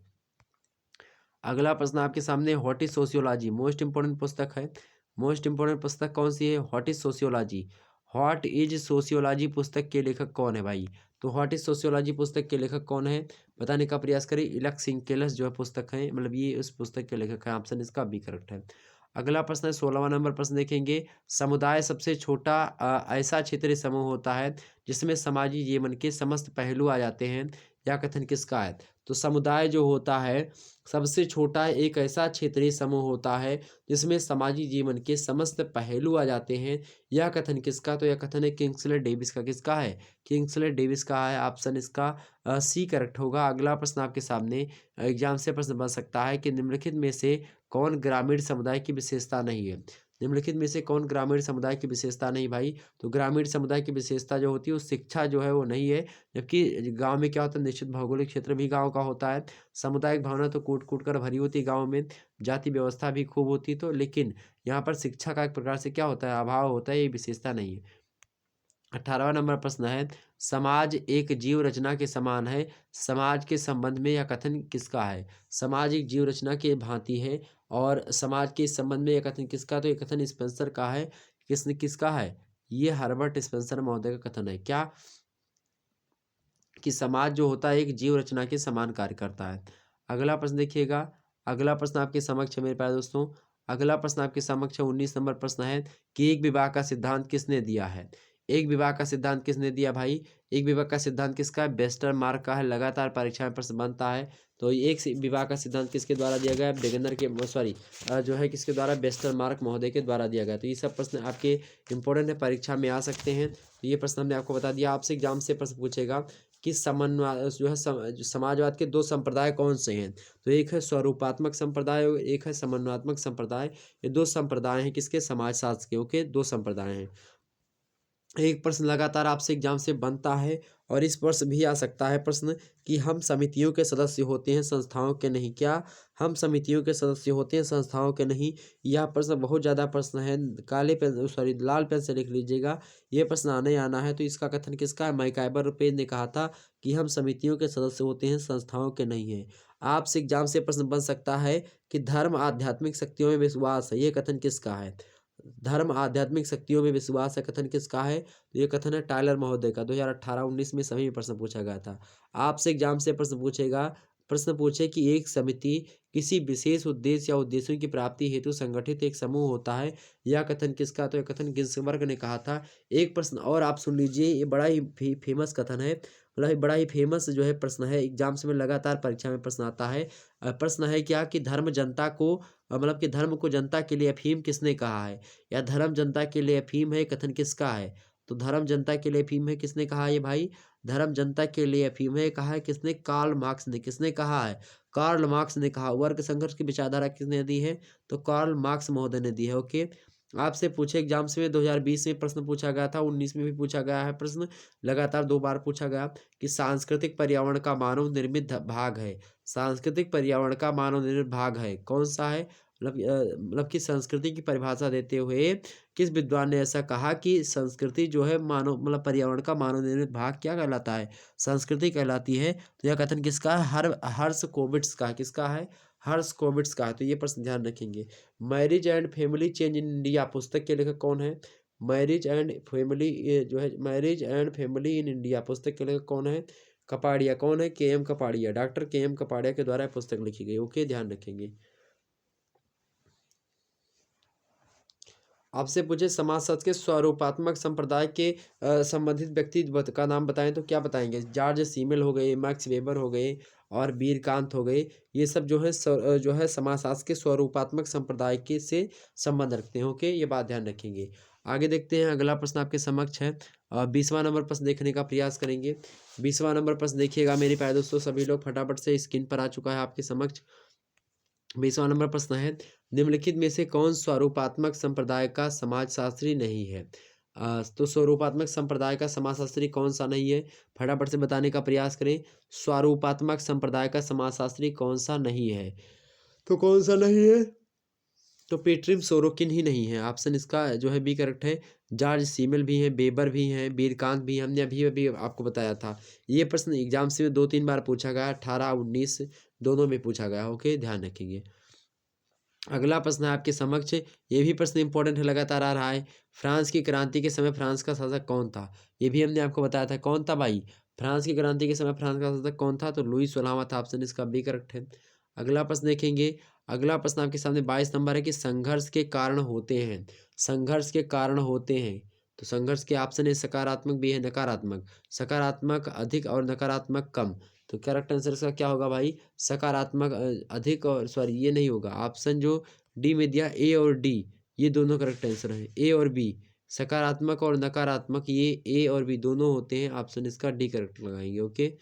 अगला प्रश्न आपके सामने, what is sociology? Most important पुस्तक है। मोस्ट इंपोर्टेंट पुस्तक कौन सी है? What is sociology. What is sociology पुस्तक के लेखक कौन है भाई? तो व्हाट इज सोशियोलॉजी पुस्तक के लेखक कौन है बताने का प्रयास करें। इलक सिंह केलस जो है पुस्तक है, मतलब ये उस पुस्तक के लेखक है। ऑप्शन इसका बी करेक्ट है। अगला प्रश्न है 16वां नंबर प्रश्न देखेंगे, समुदाय सबसे छोटा ऐसा क्षेत्रीय समूह होता है जिसमें समाजी जीवन के समस्त पहलू आ जाते हैं, यह कथन किसका है? तो समुदाय जो होता है सबसे छोटा एक ऐसा क्षेत्रीय समूह होता है जिसमें समाजी जीवन के समस्त पहलू आ जाते हैं, यह कथन किसका? तो यह कथन है किंग्सले डेविस का। किसका है? किंग्सले डेविस का है। ऑप्शन इसका सी करेक्ट होगा। अगला प्रश्न आपके सामने एग्जाम से प्रश्न बन सकता है कि निम्नलिखित में से कौन ग्रामीण समुदाय की विशेषता नहीं है? निम्नलिखित में से कौन ग्रामीण समुदाय की विशेषता नहीं भाई? तो ग्रामीण समुदाय की विशेषता जो होती है वो शिक्षा जो है वो नहीं है, जबकि गांव में क्या होता है, निश्चित भौगोलिक क्षेत्र भी गांव का होता है। सामुदायिक भावना तो कूट कूट कर भरी होती है गाँव में, जाति व्यवस्था भी खूब होती, तो लेकिन यहाँ पर शिक्षा का एक प्रकार से क्या होता है, अभाव होता है, ये विशेषता नहीं है। 18वां नंबर प्रश्न है, समाज एक जीव रचना के समान है, समाज के संबंध में यह कथन किसका है? समाज एक जीव रचना के भांति है और समाज के संबंध में यह कथन किसका? तो यह कथन स्पेंसर का है। किसका है? ये हर्बर्ट स्पेंसर महोदय का कथन है। क्या? कि समाज जो होता है एक जीव रचना के समान कार्य करता है। अगला प्रश्न देखिएगा। अगला प्रश्न आपके समक्ष है मेरे प्यारे दोस्तों। अगला प्रश्न आपके समक्ष है 19 नंबर प्रश्न है कि एक विवाह का सिद्धांत किसने दिया है? एक विवाह का सिद्धांत किसने दिया भाई? एक विवाह का सिद्धांत किसका है? बेस्टर मार्क का है। लगातार परीक्षा में प्रश्न बनता है, तो एक विवाह का सिद्धांत किसके द्वारा दिया गया है? वेगनर के जो है किसके द्वारा? वेस्टरमार्क महोदय के द्वारा दिया गया। तो ये सब प्रश्न आपके इंपॉर्टेंट है, परीक्षा में आ सकते हैं। तो ये प्रश्न हमने आपको बता दिया। आपसे एग्जाम से प्रश्न पूछेगा कि समाजवाद के 2 संप्रदाय कौन से हैं? तो एक है स्वरूपात्मक संप्रदाय और एक है समन्वयात्मक संप्रदाय। ये 2 संप्रदाय हैं किसके? समाजशास्त्र के। ओके, 2 संप्रदाय हैं। एक प्रश्न लगातार आपसे एग्जाम से बनता है और इस वर्ष भी आ सकता है प्रश्न कि हम समितियों के सदस्य होते हैं, संस्थाओं के नहीं। क्या हम समितियों के सदस्य होते हैं, संस्थाओं के नहीं? यह प्रश्न बहुत ज़्यादा प्रश्न है। लाल पेन से लिख लीजिएगा, ये प्रश्न आना है। तो इसका कथन किसका है? मैकाइवर पेज ने कहा था कि हम समितियों के सदस्य होते हैं, संस्थाओं के नहीं है। आपसे एग्जाम से प्रश्न बन सकता है कि धर्म आध्यात्मिक शक्तियों में विश्वास है, ये कथन किसका है? धर्म आध्यात्मिक शक्तियों में विश्वास है, कथन किसका है? तो ये कथन है टायलर महोदय का। 2018-19 में सभी में प्रश्न पूछा गया था। आपसे एग्जाम से प्रश्न पूछेगा, प्रश्न पूछे कि एक समिति किसी विशेष उद्देश्य या उद्देश्यों की प्राप्ति हेतु संगठित एक समूह होता है, यह कथन किसका? तो यह कथन गिन्सबर्ग ने कहा था। एक प्रश्न और आप सुन लीजिए, ये बड़ा ही फेमस कथन है, बड़ा ही फेमस जो है प्रश्न है, एग्जाम में लगातार परीक्षा में प्रश्न आता है। प्रश्न है क्या कि धर्म जनता को कि धर्म को जनता के लिए अफीम किसने कहा है? या धर्म जनता के लिए अफीम है, कथन किसका है? तो धर्म जनता के लिए अफीम है, किसने कहा है ये भाई? धर्म जनता के लिए अफीम है कहा है किसने? कार्ल मार्क्स ने। किसने कहा है? कार्ल मार्क्स ने कहा। वर्ग संघर्ष की विचारधारा किसने दी है? तो कार्ल मार्क्स महोदय ने दी है। ओके, आपसे पूछे एग्जाम्स में 2020 में प्रश्न पूछा गया था, 19 में भी पूछा गया है प्रश्न, लगातार 2 बार पूछा गया कि सांस्कृतिक पर्यावरण का मानव निर्मित भाग है। सांस्कृतिक पर्यावरण का मानव निर्मित भाग है, कौन सा है? कि संस्कृति की परिभाषा देते हुए किस विद्वान ने ऐसा कहा कि संस्कृति जो है मानव पर्यावरण का मानव निर्मित भाग क्या कहलाता है? संस्कृति कहलाती है। तो यह कथन किसका है? हर्शकोविट्स का। किसका है? हर्शकोविट्स का है। तो ये प्रश्न ध्यान रखेंगे। Marriage and family change in India पुस्तक के लेखक कौन है? मैरिज एंड फैमिली, ये जो है marriage and family in India पुस्तक के लेखक कौन है? कपाड़िया। कौन है? KM. Kapadia. Doctor KM. Kapadia के द्वारा पुस्तक लिखी गई। ओके, ध्यान रखेंगे। आपसे पूछे समाजशास्त्र के स्वरूपात्मक संप्रदाय के संबंधित व्यक्ति का नाम बताएं, तो क्या बताएंगे? जॉर्ज सीमेल हो गए, मैक्स वेबर हो गए और वीरकांत हो गए। ये सब जो है समाजशास्त्र के स्वरूपात्मक संप्रदाय के से संबंध रखते हैं। ओके, ये बात ध्यान रखेंगे। आगे देखते हैं, अगला प्रश्न आपके समक्ष है। 20वां नंबर प्रश्न देखने का प्रयास करेंगे। 20वां नंबर प्रश्न देखिएगा मेरे प्यारे दोस्तों, सभी लोग फटाफट से स्क्रीन पर आ चुका है आपके समक्ष। 20वां नंबर प्रश्न है, निम्नलिखित में से कौन स्वरूपात्मक संप्रदाय का समाजशास्त्री नहीं है? तो स्वरूपात्मक संप्रदाय का समाजशास्त्री कौन सा नहीं है? फटाफट से बताने का प्रयास करें। स्वरूपात्मक संप्रदाय का समाजशास्त्री कौन सा नहीं है? तो कौन सा नहीं है? तो पेट्रिम सोरोकिन ही नहीं है। ऑप्शन इसका जो है बी करेक्ट है। जॉर्ज सीमेल भी हैं, वेबर भी हैं, वीरकांत भी हैं, हमने अभी अभी आपको बताया था। ये प्रश्न एग्जाम से 2-3 बार पूछा गया, 18-19 दोनों में पूछा गया। ओके, ध्यान रखेंगे। अगला प्रश्न है आपके समक्ष, ये भी प्रश्न इंपॉर्टेंट है, लगातार आ रहा है। फ्रांस की क्रांति के समय फ्रांस का शासक कौन था? ये भी हमने आपको बताया था। कौन था भाई? फ्रांस की क्रांति के समय फ्रांस का शासक कौन था? तो लुई 16वां था। ऑप्शन इसका बी करेक्ट है। अगला प्रश्न देखेंगे। अगला प्रश्न आपके सामने 22 नंबर है कि संघर्ष के कारण होते हैं। संघर्ष के कारण होते हैं, तो संघर्ष के ऑप्शन है सकारात्मक भी है नकारात्मक। सकारात्मक अधिक और नकारात्मक कम। तो करेक्ट आंसर इसका क्या होगा भाई? सकारात्मक अधिक, और ये नहीं होगा। ऑप्शन जो डी में दिया, ए और डी, ये दोनों करेक्ट आंसर है। ए और बी, सकारात्मक और नकारात्मक, ये ए और बी दोनों होते हैं। ऑप्शन इसका डी करेक्ट लगाएंगे। ओके,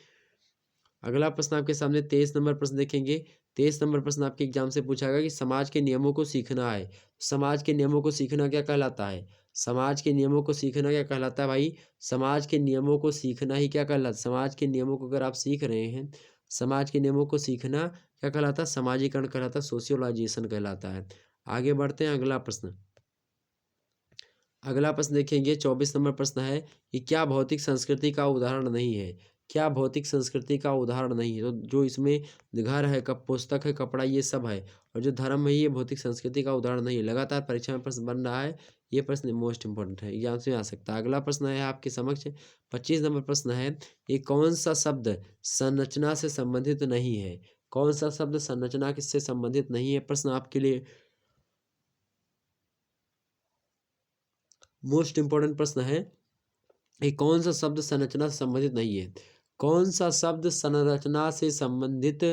अगला प्रश्न आपके सामने 23 नंबर प्रश्न देखेंगे। 23 नंबर प्रश्न आपके एग्जाम से पूछा गया कि समाज के नियमों को सीखना है। समाज के नियमों को सीखना क्या कहलाता है? समाज के नियमों को सीखना क्या कहलाता है भाई? समाज के नियमों को सीखना ही क्या कहलाता है? समाज के नियमों को अगर आप सीख रहे हैं, समाज के नियमों को सीखना क्या कहलाता है? समाजीकरण कहलाता है, सोशियोलाइजेशन कहलाता है। आगे बढ़ते हैं, अगला प्रश्न। अगला प्रश्न देखेंगे, 24 नंबर प्रश्न है कि क्या भौतिक संस्कृति का उदाहरण नहीं है? क्या भौतिक संस्कृति का उदाहरण नहीं है? तो जो इसमें घर है, पुस्तक है, कपड़ा, ये सब है, और जो धर्म है ये भौतिक संस्कृति का उदाहरण नहीं है। लगातार परीक्षा में प्रश्न बन रहा है, ये प्रश्न मोस्ट इंपॉर्टेंट है, एग्जाम से आ सकता है। अगला प्रश्न है आपके समक्ष 25 नंबर प्रश्न है, ये कौन सा शब्द संरचना से संबंधित नहीं है? कौन सा शब्द संरचना किससे संबंधित नहीं है? प्रश्न आपके लिए मोस्ट इंपॉर्टेंट प्रश्न है, ये कौन सा शब्द संरचना से संबंधित नहीं है? कौन सा शब्द संरचना से संबंधित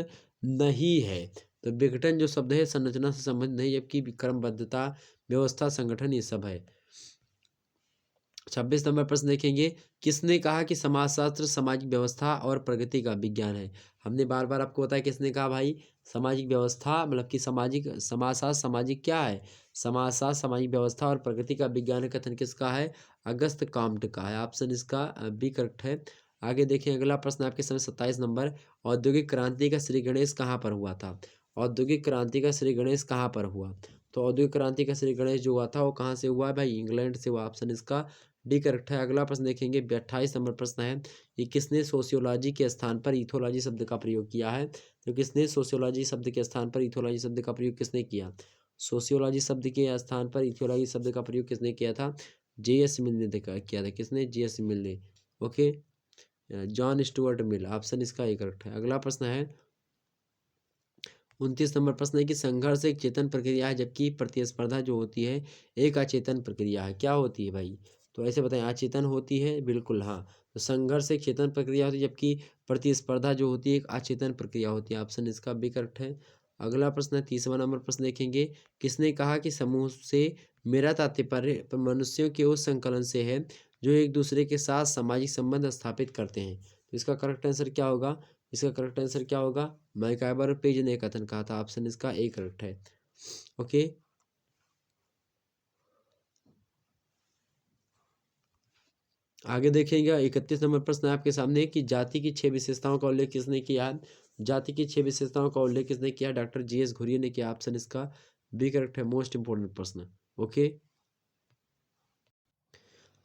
नहीं है। तो विघटन जो शब्द है संरचना से संबंधित नहीं, जबकि क्रमबद्धता, व्यवस्था, संगठन ये सब है। 26 नंबर प्रश्न देखेंगे, किसने कहा कि समाजशास्त्र सामाजिक व्यवस्था और प्रगति का विज्ञान है? हमने बार बार आपको बताया किसने कहा भाई, सामाजिक व्यवस्था मतलब कि सामाजिक समाजशास्त्र सामाजिक क्या है, समाजशास्त्र सामाजिक व्यवस्था और प्रगति का विज्ञान है, कथन किसका है, अगस्त काम्ट का है। ऑप्शन इसका बी करेक्ट है। आगे देखें अगला प्रश्न आपके समय 27 नंबर, औद्योगिक क्रांति का श्री गणेश कहाँ पर हुआ था? औद्योगिक क्रांति का श्री गणेश कहाँ पर हुआ? तो औद्योगिक क्रांति का श्री गणेश जो हुआ था वो कहाँ से हुआ है भाई, इंग्लैंड से हुआ। ऑप्शन इसका डी करेक्ट है। अगला प्रश्न देखेंगे 28 नंबर प्रश्न है कि किसने सोशियोलॉजी के स्थान पर इथोलॉजी शब्द का प्रयोग किया है? तो किसने सोशियोलॉजी शब्द के स्थान पर इथोलॉजी शब्द का प्रयोग किसने किया? सोशियोलॉजी शब्द के स्थान पर इथियोलॉजी शब्द का प्रयोग किसने किया था? जे.एस. मिल ने किया था। किसने? जे.एस. मिल ने। Okay, John Stuart Mill. Option इसका ए करेक्ट है। अगला प्रश्न है 29 नंबर प्रश्न है कि संघर्ष एक चेतन प्रक्रिया है, जबकि प्रतिस्पर्धा जो होती है एक अचेतन प्रक्रिया है। क्या होती है भाई? तो ऐसे बताएं, अचेतन होती है, बिल्कुल हाँ। तो संघर्ष एक चेतन प्रक्रिया होती है, जबकि प्रतिस्पर्धा जो होती है एक अचेतन प्रक्रिया होती है। ऑप्शन इसका बी करेक्ट है। अगला प्रश्न है 30वां नंबर प्रश्न देखेंगे, किसने कहा कि समूह से मेरा तात्पर्य मनुष्यों के उस संकलन से है जो एक दूसरे के साथ सामाजिक संबंध स्थापित करते हैं? तो इसका करेक्ट आंसर क्या होगा? इसका करेक्ट आंसर क्या होगा? मैकाइबर और पेज ने कथन कहा था। ऑप्शन इसका ए करेक्ट है। ओके, आगे देखेंगे 31 नंबर प्रश्न है आपके सामने कि जाति की 6 विशेषताओं का उल्लेख किसने किया है? जाति की 6 विशेषताओं का उल्लेख किसने किया? Doctor GS. घुरिये ने किया। ऑप्शन इसका बी करेक्ट है। मोस्ट इंपोर्टेंट प्रश्न। ओके,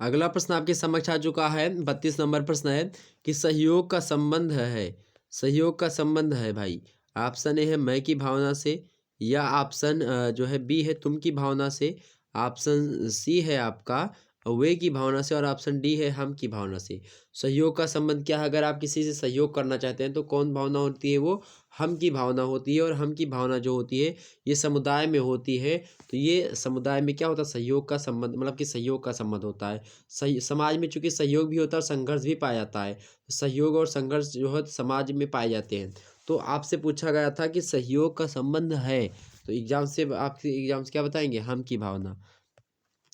अगला प्रश्न आपके समक्ष आ चुका है 32 नंबर प्रश्न है कि सहयोग का संबंध है, सहयोग का संबंध है भाई। ऑप्शन ए है मैं की भावना से, या ऑप्शन जो है बी है तुम की भावना से, ऑप्शन सी है आपका वे की भावना से, और ऑप्शन डी है हम की भावना से। सहयोग का संबंध क्या है? अगर आप किसी से सहयोग करना चाहते हैं तो कौन भावना होती है? वो हम की भावना होती है। और हम की भावना जो होती है ये समुदाय में होती है। तो ये समुदाय में क्या होता है? सहयोग का संबंध, मतलब कि सहयोग का संबंध होता है। सही समाज में चूंकि सहयोग भी होता है और संघर्ष भी पाया जाता है। सहयोग और संघर्ष जो है समाज में पाए जाते हैं। तो आपसे पूछा गया था कि सहयोग का संबंध है, तो एग्जाम से आपके एग्जाम से क्या बताएंगे? हम की भावना।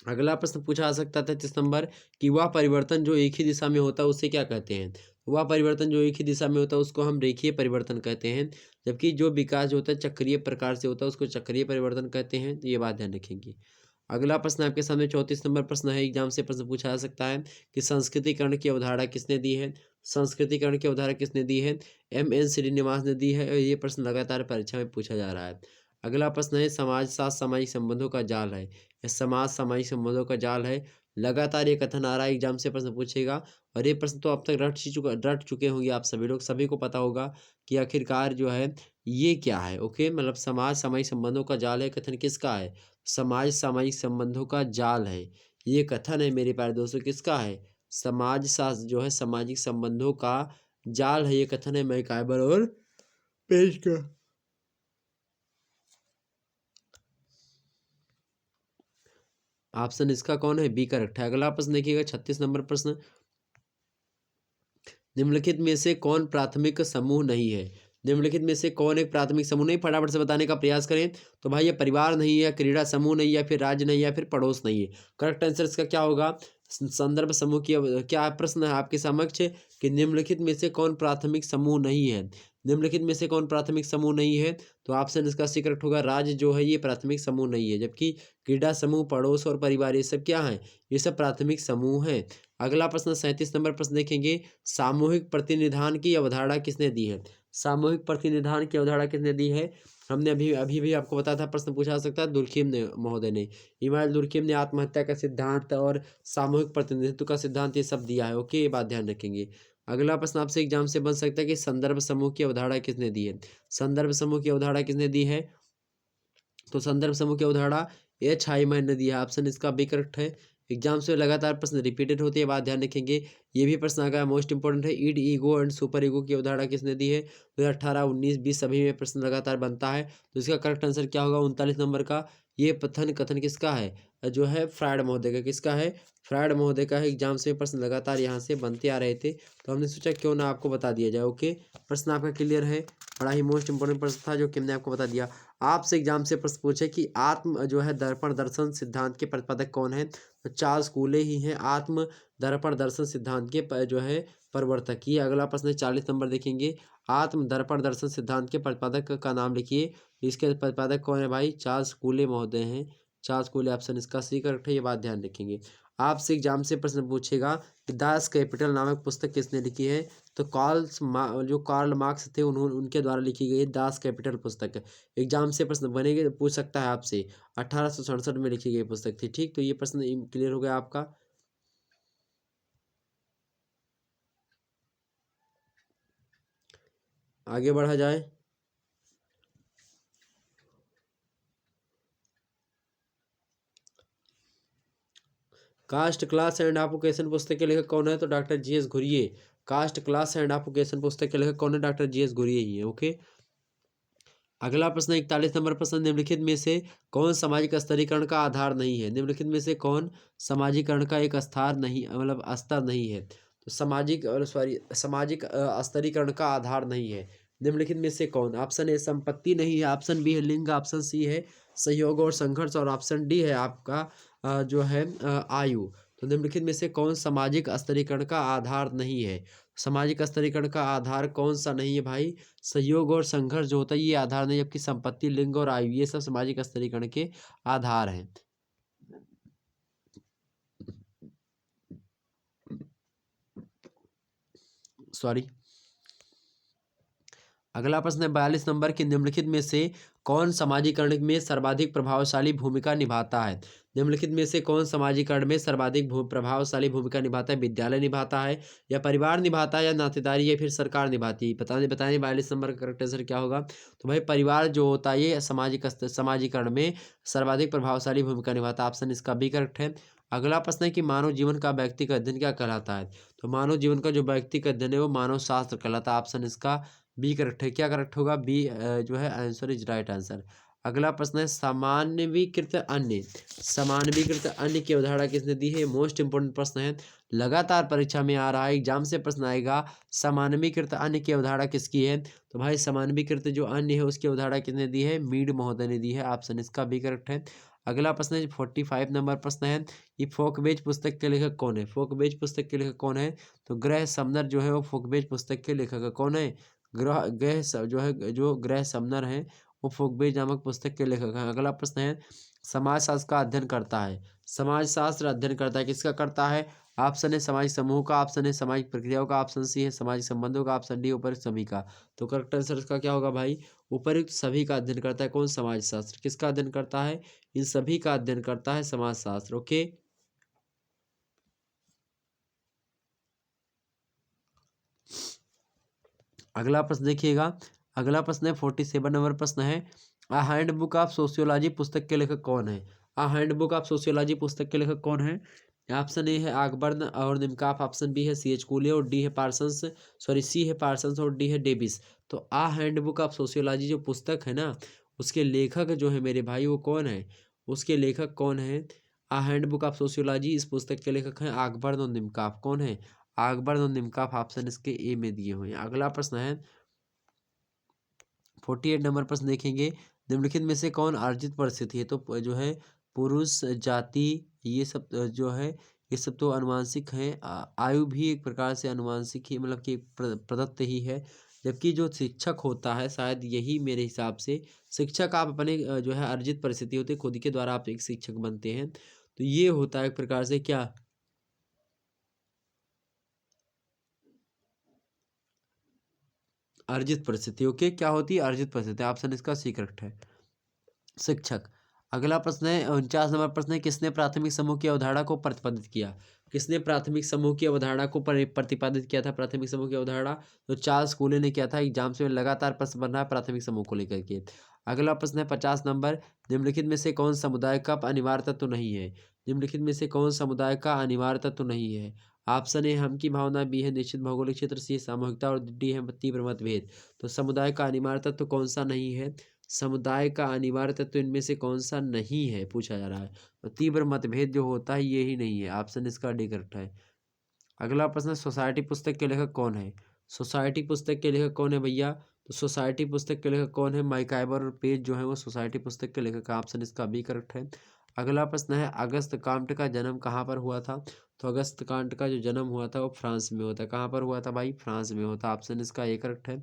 अगला प्रश्न पूछा जा सकता था 30 नंबर कि वह परिवर्तन जो एक ही दिशा में होता है उसे क्या कहते हैं? वह परिवर्तन जो एक ही दिशा में होता है उसको हम रेखीय परिवर्तन कहते हैं, जबकि जो विकास जो होता है चक्रीय प्रकार से होता है उसको चक्रीय परिवर्तन कहते हैं। तो ये बात ध्यान रखेंगे। अगला प्रश्न आपके सामने 34 नंबर प्रश्न है, एग्जाम से प्रश्न पूछा जा सकता है कि संस्कृतिकरण की अवधारणा किसने दी है? संस्कृतिकरण की अवधारणा किसने दी है? एम.एन. श्रीनिवास ने दी है, और ये प्रश्न लगातार परीक्षा में पूछा जा रहा है। अगला प्रश्न है समाज साथ सामाजिक संबंधों का जाल है, या समाज सामाजिक संबंधों का जाल है। लगातार ये कथन आ रहा है, एग्जाम से प्रश्न पूछेगा। और ये प्रश्न तो अब तक रट चुके होंगे आप सभी लोग, सभी को पता होगा कि आखिरकार जो है ये क्या है। ओके, मतलब समाज सामाजिक संबंधों का जाल है, कथन किसका है? समाज सामाजिक संबंधों का जाल है, ये कथन है मेरे प्यारे दोस्तों किसका है? समाज शास्त्र जो है सामाजिक संबंधों का जाल है, ये कथन है मैकाइबर और पेज का। ऑप्शन इसका कौन है? बी करेक्ट है। अगला प्रश्न देखिएगा 36 नंबर प्रश्न, निम्नलिखित में से कौन प्राथमिक समूह नहीं है? निम्नलिखित में से कौन एक प्राथमिक समूह नहीं? फटाफट से बताने का प्रयास करें। तो भाई ये परिवार नहीं है, क्रीड़ा समूह नहीं, या फिर राज्य नहीं, या फिर पड़ोस नहीं है। करेक्ट आंसर इसका क्या होगा? संदर्भ समूह की क्या प्रश्न है आपके समक्ष कि निम्नलिखित में से कौन प्राथमिक समूह नहीं है? निम्नलिखित में से कौन प्राथमिक समूह नहीं है? तो ऑप्शन इसका सी करेक्ट होगा, राज्य जो है ये प्राथमिक समूह नहीं है, जबकि क्रीड़ा समूह, पड़ोस और परिवार ये सब क्या है? ये सब प्राथमिक समूह है। अगला प्रश्न 37 नंबर प्रश्न देखेंगे, सामूहिक प्रतिनिधान की अवधारणा किसने दी है? सामूहिक प्रतिनिधान की अवधारणा किसने दी है? हमने अभी अभी भी आपको बताया था, प्रश्न पूछा जा सकता है दुर्खिम ने महोदय ने, इमानुएल दुर्खिम ने आत्महत्या का सिद्धांत और सामूहिक प्रतिनिधित्व का सिद्धांत ये सब दिया है। ओके, ये बात ध्यान रखेंगे। अगला प्रश्न आपसे एग्जाम से बन सकता है कि संदर्भ समूह की अवधारणा किसने दी है? संदर्भ समूह की अवधारणा किसने दी है? तो संदर्भ समूह की अवधारणा एच हाइमैन ने दिया है। ऑप्शन इसका बी करेक्ट है। एग्जाम से लगातार प्रश्न रिपीटेड होती है, बात ध्यान रखेंगे। ये भी प्रश्न आ गया, मोस्ट इंपोर्टेंट है, ईड, ईगो एंड सुपर ईगो की अवधारणा किसने दी है? 2018, 19, 20 सभी में प्रश्न लगातार बनता है। तो इसका करेक्ट आंसर क्या होगा 39 नंबर का? ये कथन किसका है? जो है फ्रायड महोदय का। किसका है? फ्रायड महोदय का है। एग्जाम से प्रश्न लगातार यहाँ से बनते आ रहे थे, तो हमने सोचा क्यों ना आपको बता दिया जाए। ओके, प्रश्न आपका क्लियर है? बड़ा ही मोस्ट इंपोर्टेंट प्रश्न था जो कि हमने आपको बता दिया। आपसे एग्जाम से प्रश्न पूछे कि आत्म जो है दर्पण दर्शन सिद्धांत के प्रतिपादक कौन है? तो चार्ल्स कूले ही हैं आत्म दर्पण दर्शन सिद्धांत के जो है प्रवर्तक। ये अगला प्रश्न 40 नंबर देखेंगे। आत्म दर्पण दर्शन सिद्धांत के प्रतिपादक का नाम लिखिए। इसके प्रतिपादक कौन है भाई? चार्ल्स कूले महोदय हैं। चार्ल्स कूले, ऑप्शन इसका सी करेक्ट है, ये बात ध्यान रखेंगे। आपसे एग्जाम से प्रश्न पूछेगा कि दास कैपिटल नामक पुस्तक किसने लिखी है? तो जो कार्ल मार्क्स थे उन्होंने उनके द्वारा लिखी गई है दास कैपिटल पुस्तक। एग्जाम से प्रश्न बनेंगे, पूछ सकता है आपसे। 1867 में लिखी गई पुस्तक थी। ठीक, तो ये प्रश्न क्लियर हो गया आपका। आगे बढ़ा जाए। कास्ट क्लास एंड ऑक्यूपेशन पुस्तक के लेखक कौन है? तो doctor GS. Ghurye. Caste class and occupation पुस्तक के लेखक कौन है? Doctor GS. घुरिये ही है। ओके, अगला प्रश्न 41 नंबर प्रश्न। निम्नलिखित में से कौन सामाजिक स्तरीकरण का आधार नहीं है? निम्नलिखित में से कौन सामाजिकरण का एक स्तर नहीं, मतलब स्तर नहीं है? तो सामाजिक स्तरीकरण का आधार नहीं है। निम्नलिखित में से कौन? ऑप्शन ए संपत्ति नहीं है, ऑप्शन बी है लिंग, ऑप्शन सी है सहयोग और संघर्ष, और ऑप्शन डी है आपका जो है आयु। तो निम्नलिखित में से कौन सामाजिक स्तरीकरण का आधार नहीं है? सामाजिक स्तरीकरण का आधार कौन सा नहीं है भाई? सहयोग और संघर्ष जो होता है ये आधार नहीं, जबकि संपत्ति, लिंग और आयु ये सब सामाजिक स्तरीकरण के आधार हैं। सॉरी। अगला प्रश्न है 42 नंबर के। निम्नलिखित में से कौन समाजीकरण में सर्वाधिक प्रभावशाली भूमिका निभाता है? निम्नलिखित में से कौन समाजीकरण में सर्वाधिक प्रभावशाली भूमिका निभाता है? विद्यालय निभाता है, या परिवार निभाता है, या नातेदारी, या फिर सरकार निभाती है? बताइए 42 नंबर का करेक्ट आंसर क्या होगा? तो भाई परिवार जो होता है ये समाजीकरण में सर्वाधिक प्रभावशाली भूमिका निभाता है। ऑप्शन इसका बी करेक्ट है। अगला प्रश्न है कि मानव जीवन का व्यक्तिगत अध्ययन क्या कहलाता है? तो मानव जीवन का जो व्यक्तिगत अध्ययन है वो मानव शास्त्र कहलाता है। ऑप्शन इसका बी करेक्ट है। क्या करेक्ट होगा? बी जो है आंसर इज राइट आंसर। अगला प्रश्न है सामान्यीकृत अन्य। सामान्यीकृत अन्य की अवधारणा किसने दी है? मोस्ट इंपोर्टेंट प्रश्न है, लगातार परीक्षा में आ रहा है, एग्जाम से प्रश्न आएगा। सामान्यीकृत अन्य की अवधारणा किसकी है? तो भाई सामान्यीकृत जो अन्य है उसकी अवधारणा किसने दी है? मीड महोदय ने दी है। ऑप्शन इसका बी करेक्ट है। अगला प्रश्न है 45 नंबर प्रश्न है कि फोकबेज पुस्तक के लेखक कौन है? फोकबेज पुस्तक के लेखक कौन है? तो ग्रह समनर जो है वो फोकबेज पुस्तक के लेखक कौन है? जो ग्रह समनर है वो फोकबेज नामक पुस्तक के लेखक हैं। अगला प्रश्न है समाजशास्त्र का अध्ययन करता है। समाजशास्त्र अध्ययन करता है, किसका करता है? ऑप्शन है सामाजिक समूह का, ऑप्शन है सामाजिक प्रक्रियाओं का, ऑप्शन सी है सामाजिक संबंधों का, ऑप्शन डी उपयुक्त सभी का। तो करेक्ट आंसर इसका क्या होगा भाई? उपयुक्त सभी का अध्ययन करता है। कौन? समाजशास्त्र। किसका अध्ययन करता है? इन सभी का अध्ययन करता है समाजशास्त्र। ओके, अगला प्रश्न देखिएगा। अगला प्रश्न है 47 नंबर प्रश्न है a hand book of sociology पुस्तक के लेखक कौन है? A hand book of sociology पुस्तक के लेखक कौन है? ऑप्शन ए है आकबर्न और निमकाफ, ऑप्शन बी है सी एच कूले और डी है पार्सन्स, सॉरी सी है पार्सन्स और डी है डेविस। तो आ हैंड बुक ऑफ सोशियोलॉजी जो पुस्तक है ना उसके लेखक जो है मेरे भाई वो कौन है? उसके लेखक कौन है? आ हैंड बुक ऑफ सोशियोलॉजी इस पुस्तक के लेखक हैं आकबर्न और निमकाफ। कौन है? आकबर्न और निमकाफ। ऑप्शन इसके ए में दिए हुए हैं। अगला प्रश्न है 48 नंबर प्रश्न देखेंगे। निम्नलिखित में से कौन अर्जित परिस्थिति है? तो जो है पुरुष, जाति, ये सब जो है ये सब तो अनुवांशिक हैं। आयु भी एक प्रकार से अनुवांशिक ही, मतलब कि प्रदत्त ही है। जबकि जो शिक्षक होता है शायद यही मेरे हिसाब से शिक्षक आप अपने जो है अर्जित परिस्थिति होती है, खुद के द्वारा आप एक शिक्षक बनते हैं। तो ये होता है एक प्रकार से क्या? अर्जित परिस्थिति। ओके, क्या होती है? अर्जित परिस्थिति। ऑप्शन इसका सी करेक्ट है, शिक्षक। अगला प्रश्न है 49 नंबर प्रश्न है किसने प्राथमिक समूह की अवधारणा को प्रतिपादित किया? किसने प्राथमिक समूह की अवधारणा को प्रतिपादित किया था? प्राथमिक समूह की अवधारणा तो चार्ल्स कूले ने किया था। एग्जाम से लगातार प्रश्न बन रहा है प्राथमिक समूह को लेकर के। अगला प्रश्न है 50 नंबर। निम्नलिखित में से कौन समुदाय का अनिवार्य तत्व नहीं है? निम्नलिखित में से कौन समुदाय का अनिवार्य तत्व नहीं है? ऑप्शन ए हम की भावना, बी है निश्चित भौगोलिक क्षेत्र, सी सामूहिकता और डी है तीव्र मतभेद। तो समुदाय का अनिवार्य तत्व कौन सा नहीं है? समुदाय का अनिवार्य तत्व इनमें से कौन सा नहीं है, पूछा जा रहा है। तो तीव्र मतभेद जो होता है ये ही नहीं है, ऑप्शन इसका डी करेक्ट है। अगला प्रश्न, सोसाइटी पुस्तक के लेखक कौन है? सोसाइटी पुस्तक के लेखक कौन है भैया? तो सोसाइटी पुस्तक के लेखक कौन है? माइक आइवर और पेज जो है वो सोसाइटी पुस्तक के लेखक का, ऑप्शन इसका बी करेक्ट है। अगला प्रश्न है, अगस्त कांट का जन्म कहाँ पर हुआ था? तो अगस्त कांट का जो जन्म हुआ था वो फ्रांस में होता है। कहाँ पर हुआ था भाई? फ्रांस में होता, ऑप्शन इसका ए करेक्ट है।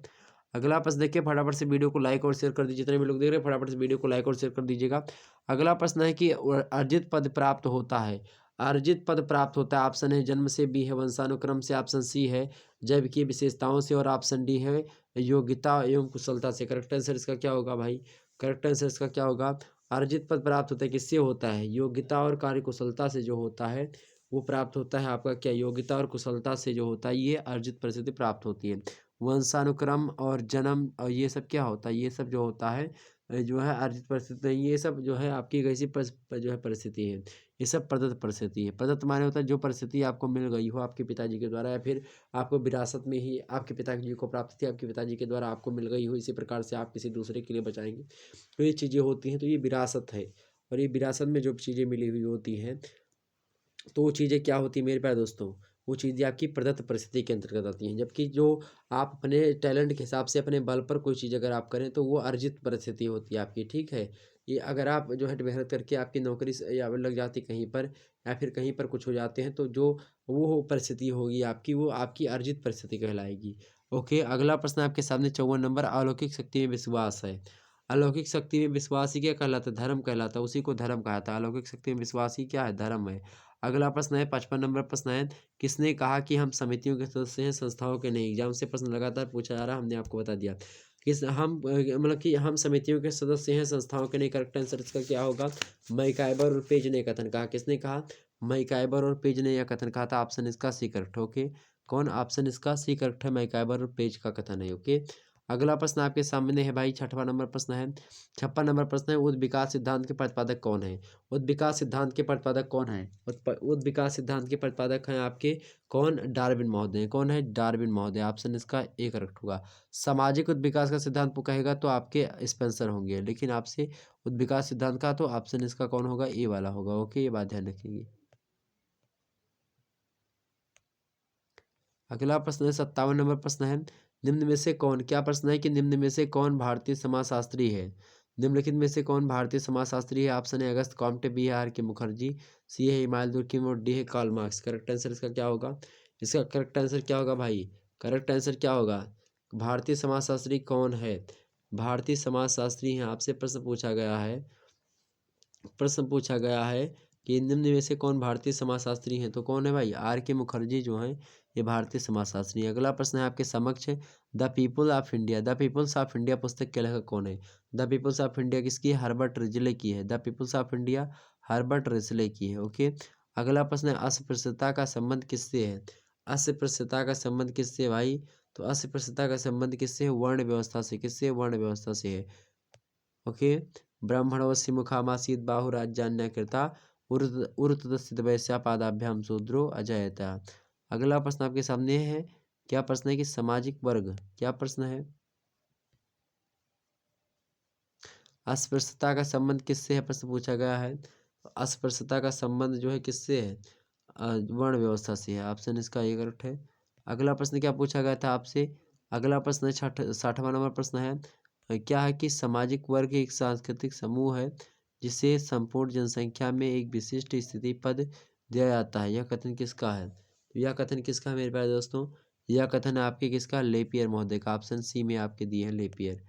अगला प्रश्न देखिए, फटाफट से वीडियो को लाइक और शेयर कर दीजिए, जितने भी लोग देख रहे हैं फटाफट से वीडियो को लाइक और शेयर कर दीजिएगा। अगला प्रश्न है कि अर्जित पद प्राप्त होता है, अर्जित पद प्राप्त होता है, ऑप्शन है जन्म से, बी है वंशानुक्रम से, ऑप्शन सी है जैविकीय विशेषताओं से, और ऑप्शन डी है योग्यता एवं कुशलता से। करेक्ट आंसर इसका क्या होगा भाई? करेक्ट आंसर इसका क्या होगा? अर्जित पद प्राप्त होता है किससे होता है? योग्यता और कार्य कुशलता से जो होता है वो प्राप्त होता है आपका क्या? योग्यता और कुशलता से जो होता है ये अर्जित परिस्थिति प्राप्त होती है। वंशानुक्रम और जन्म और ये सब क्या होता है? ये सब जो होता है जो है अर्जित परिस्थिति नहीं, ये सब जो है आपकी कैसी जो है परिस्थिति है, ये सब प्रदत्त परिस्थिति है। प्रदत्त माने होता है जो परिस्थिति आपको मिल गई हो आपके पिताजी के द्वारा, या फिर आपको विरासत में ही आपके पिताजी को प्राप्त थी, आपके पिताजी के द्वारा आपको मिल गई हो, इसी प्रकार से आप किसी दूसरे के लिए बचाएंगे, तो ये चीज़ें होती हैं, तो ये विरासत है। और ये विरासत में जो चीज़ें मिली हुई होती हैं तो वो चीज़ें क्या होती है मेरे प्यारे दोस्तों? वो चीज़ें आपकी प्रदत्त परिस्थिति के अंतर्गत आती हैं। जबकि जो आप अपने टैलेंट के हिसाब से अपने बल पर कोई चीज़ अगर आप करें तो वो अर्जित परिस्थिति होती है आपकी, ठीक है। ये अगर आप जो है मेहनत करके आपकी नौकरी से या लग जाती कहीं पर, या फिर कहीं पर कुछ हो जाते हैं, तो जो वो परिस्थिति होगी आपकी, वो आपकी अर्जित परिस्थिति कहलाएगी। ओके, अगला प्रश्न आपके सामने 54 नंबर, अलौकिक शक्ति में विश्वास है। अलौकिक शक्ति में विश्वास ही क्या कहलाता है? धर्म कहलाता है, उसी को धर्म कहा था। अलौकिक शक्ति में विश्वास ही क्या है? धर्म है। अगला प्रश्न है 55 नंबर प्रश्न है, किसने कहा कि हम समितियों के सदस्य हैं, संस्थाओं के नहीं? एग्जाम से प्रश्न लगातार पूछा जा रहा है, हमने आपको बता दिया। किस हम मतलब कि हम समितियों के सदस्य हैं, संस्थाओं के नहीं। करेक्ट आंसर इसका क्या होगा? मैकाइबर और पेज ने कथन कहा। किसने कहा? मैकाइबर और पेज ने यह कथन कहा था। ऑप्शन इसका सी करेक्ट। ओके, कौन? ऑप्शन इसका सी करेक्ट है, मैकाइबर और पेज का कथन है। ओके, अगला प्रश्न आपके सामने है भाई, 56वां नंबर प्रश्न है। 56 नंबर प्रश्न है, उद विकास सिद्धांत के प्रतिपादक कौन है? उद विकास सिद्धांत के प्रतिपादक कौन है? उद विकास सिद्धांत के प्रतिपादक हैं आपके कौन? डार्विन महोदय। कौन है? डार्विन महोदय। ऑप्शन इसका ए करेक्ट होगा। सामाजिक उद विकास का सिद्धांत को कहेगा तो आपके स्पेंसर होंगे, लेकिन आपसे उद विकास सिद्धांत का तो ऑप्शन इसका कौन होगा? ए वाला होगा। ओके, ये बात ध्यान रखिए। अगला प्रश्न है 57 नंबर प्रश्न है, निम्न में से कौन, क्या प्रश्न है कि निम्न में से कौन भारतीय समाजशास्त्री है? निम्नलिखित में से कौन भारतीय समाजशास्त्री है? ऑप्शन है अगस्त कॉम्टे, बी है आर के मुखर्जी, सी है हिमालय दुर्खिम और डी है कार्ल मार्क्स। करेक्ट आंसर इसका क्या होगा? इसका करेक्ट आंसर क्या होगा भाई? करेक्ट आंसर क्या होगा? भारतीय समाजशास्त्री कौन है? भारतीय समाजशास्त्री हैं, आपसे प्रश्न पूछा गया है, प्रश्न पूछा गया है कि निम्न में से कौन भारतीय समाजशास्त्री हैं, तो कौन है भाई? आर के मुखर्जी जो हैं ये भारतीय समाजशास्त्री हैं। अगला प्रश्न है आपके समक्ष, the people of India, the peoples of India पुस्तक के लेखक कौन है? द पीपल्स ऑफ इंडिया किसकी है? हर्बर्ट रिजले की है। The peoples of India Herbert Risley की है। ओके, अगला प्रश्न है अस्पृश्यता का संबंध किससे है? अस्पृश्यता का संबंध किससे है भाई? तो अस्पृश्यता का संबंध किससे है? वर्ण व्यवस्था से। किससे? वर्ण व्यवस्था से है। ओके, ब्राह्मणोऽसि मुखामासीत् बाहुराज्यान्यकृता ऊर्ध्वतस्थित वैश्यापादाभ्याम शूद्रो अजायत। अगला प्रश्न आपके सामने है, क्या प्रश्न है कि सामाजिक वर्ग, क्या प्रश्न है? अस्पृश्यता का संबंध किससे है, प्रश्न पूछा गया है। अस्पृश्यता का संबंध जो है किससे है? वर्ण व्यवस्था से है। ऑप्शन इसका ये करेक्ट है। अगला प्रश्न क्या पूछा गया था आपसे? अगला प्रश्न 60वां नंबर प्रश्न है, क्या है कि सामाजिक वर्ग एक सांस्कृतिक समूह है जिसे संपूर्ण जनसंख्या में एक विशिष्ट स्थिति पद दिया जाता है। यह कथन किसका है? तो यह कथन किसका है मेरे प्यारे दोस्तों? यह कथन आपके किसका? लेपियर महोदय का। ऑप्शन सी में आपके दिए हैं लेपियर।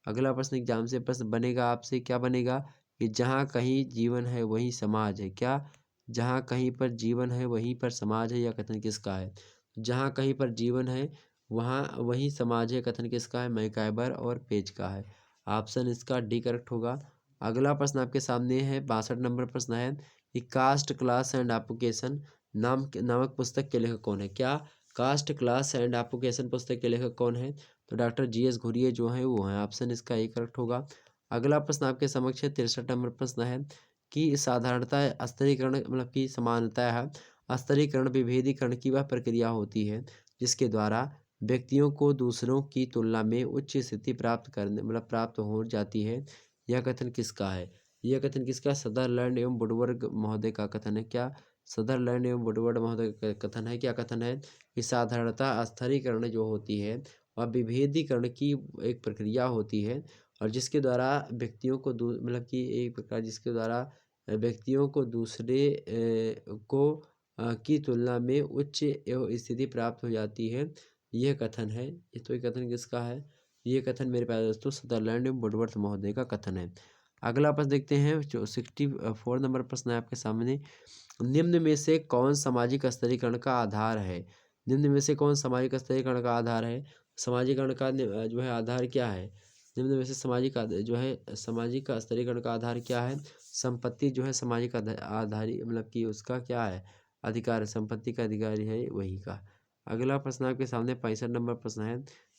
अगला प्रश्न एग्जाम से प्रश्न बनेगा आपसे, क्या बनेगा कि जहाँ कहीं जीवन है वहीं समाज है। क्या? जहाँ कहीं पर जीवन है वहीं पर समाज है, यह कथन किसका है? जहाँ कहीं पर जीवन है वहाँ वहीं समाज है, कथन किसका है? मैकाइबर और पेज का है। ऑप्शन इसका डी करेक्ट होगा। अगला प्रश्न आपके सामने है 62 नंबर प्रश्न है कि कास्ट क्लास एंड एप्लीकेशन नामक पुस्तक के लेखक कौन है? क्या? कास्ट क्लास एंड एप्लीकेशन पुस्तक के लेखक कौन है? तो डॉक्टर जी.एस. घुरिये जो हैं वो हैं। ऑप्शन इसका ए करेक्ट होगा। अगला प्रश्न आपके समक्ष है 63 नंबर प्रश्न है कि साधारणतः स्तरीकरण मतलब कि समानता है स्तरीकरण विभेदीकरण की वह प्रक्रिया होती है जिसके द्वारा व्यक्तियों को दूसरों की तुलना में उच्च स्थिति प्राप्त करने प्राप्त हो जाती है, यह कथन किसका है? यह कथन किसका? सदरलैंड एवं वुडवर्ड महोदय का कथन है। क्या? सदरलैंड एवं वुडवर्ड महोदय का कथन है। क्या कथन है? कि साधारणतः स्थिरीकरण जो होती है वह विभेदीकरण की एक प्रक्रिया होती है, और जिसके द्वारा व्यक्तियों को कि एक प्रकार जिसके द्वारा व्यक्तियों को दूसरे की तुलना में उच्च एवं स्थिति प्राप्त हो जाती है, यह कथन है। तो ये कथन किसका है? ये कथन मेरे प्यारे दोस्तों सदरलैंड एवं वुडवर्ड महोदय का कथन है। अगला प्रश्न देखते हैं, जो 64 नंबर प्रश्न है आपके सामने। निम्न में से कौन सामाजिक स्तरीकरण का आधार है? निम्न में से कौन सामाजिक स्तरीकरण का आधार है? सामाजिकरण का जो है आधार क्या है? निम्न में से सामाजिक स्तरीकरण का आधार क्या है? संपत्ति जो है सामाजिक आधारी कि उसका क्या है? अधिकार, संपत्ति का अधिकारी है वही का। अगला प्रश्न आपके सामने 65 नंबर प्रश्न है।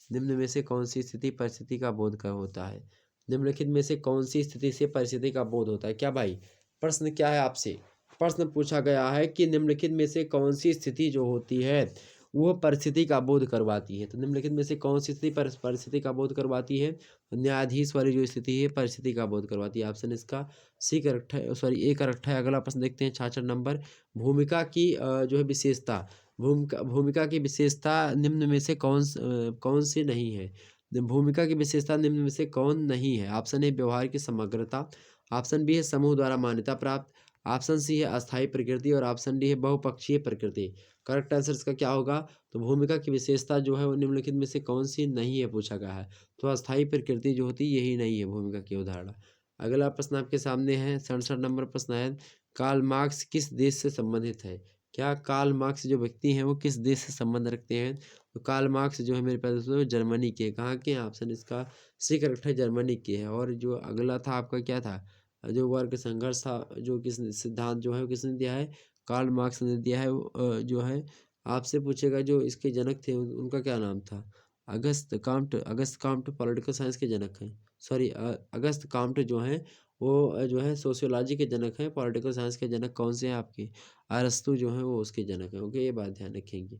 निम्न में से कौन सी स्थिति परिस्थिति का बोध कर होता है? निम्नलिखित में से कौन सी स्थिति से परिस्थिति का बोध होता है? क्या भाई प्रश्न क्या है आपसे? प्रश्न पूछा गया है कि निम्नलिखित में से कौन सी स्थिति जो होती है वो परिस्थिति का बोध करवाती है। तो निम्नलिखित में से कौन सी स्थिति परिस्थिति का बोध करवाती है? न्यायाधीश वाली जो स्थिति है परिस्थिति का बोध करवाती है। ऑप्शन इसका सी करेक्ट है, सॉरी ए करेक्ट है। अगला प्रश्न देखते हैं 66 नंबर। भूमिका की जो है विशेषता, भूमिका की विशेषता निम्न में से कौन सी नहीं है? भूमिका की विशेषता निम्न में से कौन नहीं है? ऑप्शन ए व्यवहार की समग्रता, ऑप्शन बी है समूह द्वारा मान्यता प्राप्त, ऑप्शन सी है अस्थायी प्रकृति, और ऑप्शन डी है बहुपक्षीय प्रकृति। करेक्ट आंसर इसका क्या होगा? तो भूमिका की विशेषता जो है वो निम्नलिखित में से कौन सी नहीं है पूछा गया है, तो अस्थायी प्रकृति जो होती है यही नहीं है भूमिका की उदाहरण। अगला प्रश्न आपके सामने है 67 नंबर प्रश्न है। कार्ल मार्क्स किस देश से संबंधित है? क्या कार्ल मार्क्स जो व्यक्ति हैं वो किस देश से संबंध रखते हैं? तो कार्ल मार्क्स जो है मेरे पास दोस्तों जर्मनी के, कहाँ के हैं? ऑप्शन इसका सी करेक्ट है, जर्मनी के है। और जो अगला था आपका क्या था? जो वर्ग संघर्ष था, जो किस सिद्धांत जो है वो किसने दिया है? कार्ल मार्क्स ने दिया है। जो है आपसे पूछेगा जो इसके जनक थे उनका क्या नाम था? अगस्त काम्ट पॉलिटिकल साइंस के जनक हैं। सॉरी, अगस्त काम्ट जो हैं वो जो है सोशियोलॉजी के जनक हैं। पॉलिटिकल साइंस के जनक कौन से हैं आपके? अरस्तु जो है वो उसके जनक हैं। ओके, ये बात ध्यान रखेंगे।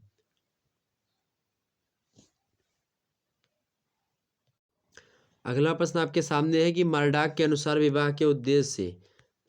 अगला प्रश्न आपके सामने है कि मर्डाक के अनुसार विवाह के उद्देश्य से,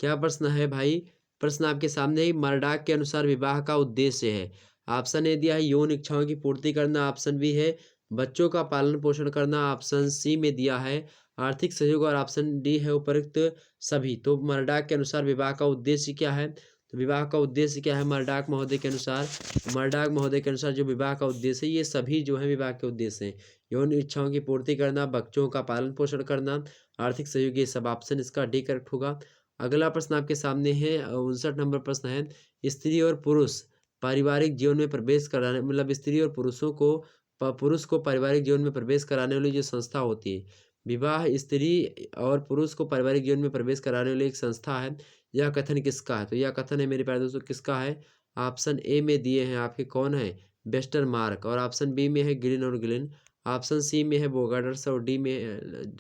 क्या प्रश्न है भाई? प्रश्न आपके सामने है मर्डाक के अनुसार विवाह का उद्देश्य है। ऑप्शन ए दिया है यौन इच्छाओं की पूर्ति करना, ऑप्शन बी है बच्चों का पालन पोषण करना, ऑप्शन सी में दिया है आर्थिक सहयोग, और ऑप्शन डी है उपरोक्त सभी। तो मर्डाक के अनुसार विवाह का उद्देश्य क्या है? तो विवाह का उद्देश्य क्या है मर्डाक महोदय के अनुसार? मर्डाक महोदय के अनुसार जो विवाह का उद्देश्य है ये सभी जो है विवाह के उद्देश्य हैं। यौन इच्छाओं की पूर्ति करना, बच्चों का पालन पोषण करना, आर्थिक सहयोग, ये सब। ऑप्शन इसका डी करेक्ट होगा। अगला प्रश्न आपके सामने है 59 नंबर प्रश्न है। स्त्री और पुरुष पारिवारिक जीवन में प्रवेश कराने स्त्री और पुरुष को पारिवारिक जीवन में प्रवेश कराने वाली जो संस्था होती है, विवाह स्त्री और पुरुष को पारिवारिक जीवन में प्रवेश कराने वाली एक संस्था है। यह कथन किसका है? तो यह कथन है मेरे प्यारे दोस्तों किसका है? ऑप्शन ए में दिए हैं आपके कौन है? वेस्टर मार्क, और ऑप्शन बी में है ग्रीन और ग्लिन, ऑप्शन सी में है बोगार्ड्स, और डी में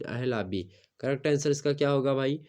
है लाबी। करेक्ट आंसर इसका क्या होगा भाई?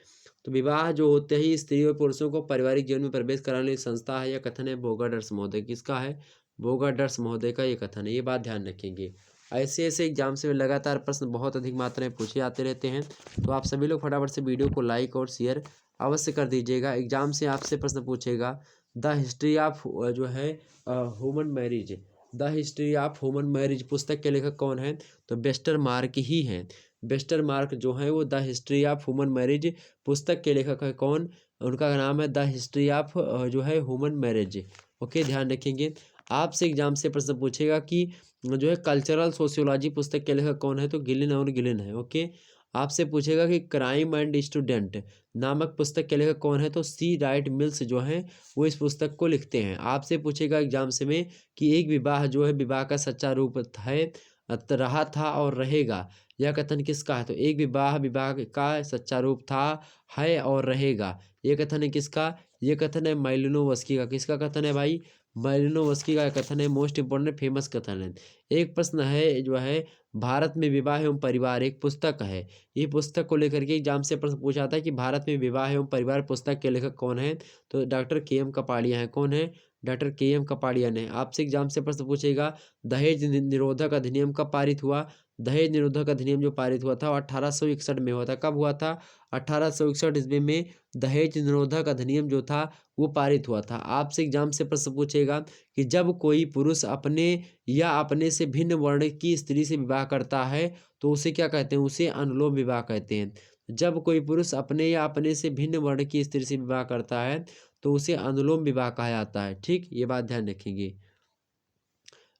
तो विवाह जो होते ही स्त्री और पुरुषों को पारिवारिक जीवन में प्रवेश कराने वाली संस्था है। यह कथन है बोगार्ड्स महोदय, किसका है? बोगार्ड्स महोदय का ये कथन है। ये बात ध्यान रखेंगे। ऐसे ऐसे एग्जाम से लगातार प्रश्न बहुत अधिक मात्रा में पूछे जाते रहते हैं, तो आप सभी लोग फटाफट से वीडियो को लाइक और शेयर अवश्य कर दीजिएगा। एग्जाम से आपसे प्रश्न पूछेगा द हिस्ट्री ऑफ जो है human marriage, the history of human marriage पुस्तक के लेखक कौन है? तो वेस्टर मार्क ही हैं। वेस्टर मार्क जो है वो the history of human marriage पुस्तक के लेखक है कौन? उनका नाम है द हिस्ट्री ऑफ जो है ह्यूमन मैरिज। ओके, ध्यान रखेंगे। आपसे एग्जाम से प्रश्न पूछेगा कि जो है कल्चरल सोशियोलॉजी पुस्तक के लेखक कौन है? तो गिलिन और गिलिन है। ओके, आपसे पूछेगा कि क्राइम एंड स्टूडेंट नामक पुस्तक के लेखक कौन है? तो सी राइट मिल्स जो है वो इस पुस्तक को लिखते हैं। आपसे पूछेगा एग्जाम से में कि एक विवाह जो है विवाह का सच्चा रूप है, रहा था और रहेगा, यह कथन किसका है? तो एक विवाह विवाह का सच्चा रूप था, है और रहेगा, ये कथन है किसका? ये कथन है माइलिनोवस्की का। किसका कथन है भाई? माइलिनोवस्की का कथन है। मोस्ट इंपोर्टेंट फेमस कथन है। एक प्रश्न है जो है भारत में विवाह एवं परिवार एक पुस्तक है। ये पुस्तक को लेकर के एग्जाम से प्रश्न पूछा था कि भारत में विवाह एवं परिवार पुस्तक के लेखक कौन है, तो डॉक्टर के.एम. कपाड़िया हैं। कौन है? Doctor KM. कपाड़िया ने। आपसे एग्जाम से प्रश्न पूछेगा दहेज निरोधक अधिनियम कब पारित हुआ? दहेज निरोधक अधिनियम जो पारित हुआ था वो 1861 में हुआ था। कब हुआ था? 1861 ईस्वी में दहेज निरोधक अधिनियम जो था वो पारित हुआ था। आपसे एग्जाम से प्रश्न पूछेगा कि जब कोई पुरुष अपने या अपने से भिन्न वर्ण की स्त्री से विवाह करता है तो उसे क्या कहते हैं? उसे अनुलोम विवाह कहते हैं। जब कोई पुरुष अपने या अपने से भिन्न वर्ण की स्त्री से विवाह करता है तो उसे अनुलोम विवाह कहा जाता है। ठीक, ये बात ध्यान रखेंगे।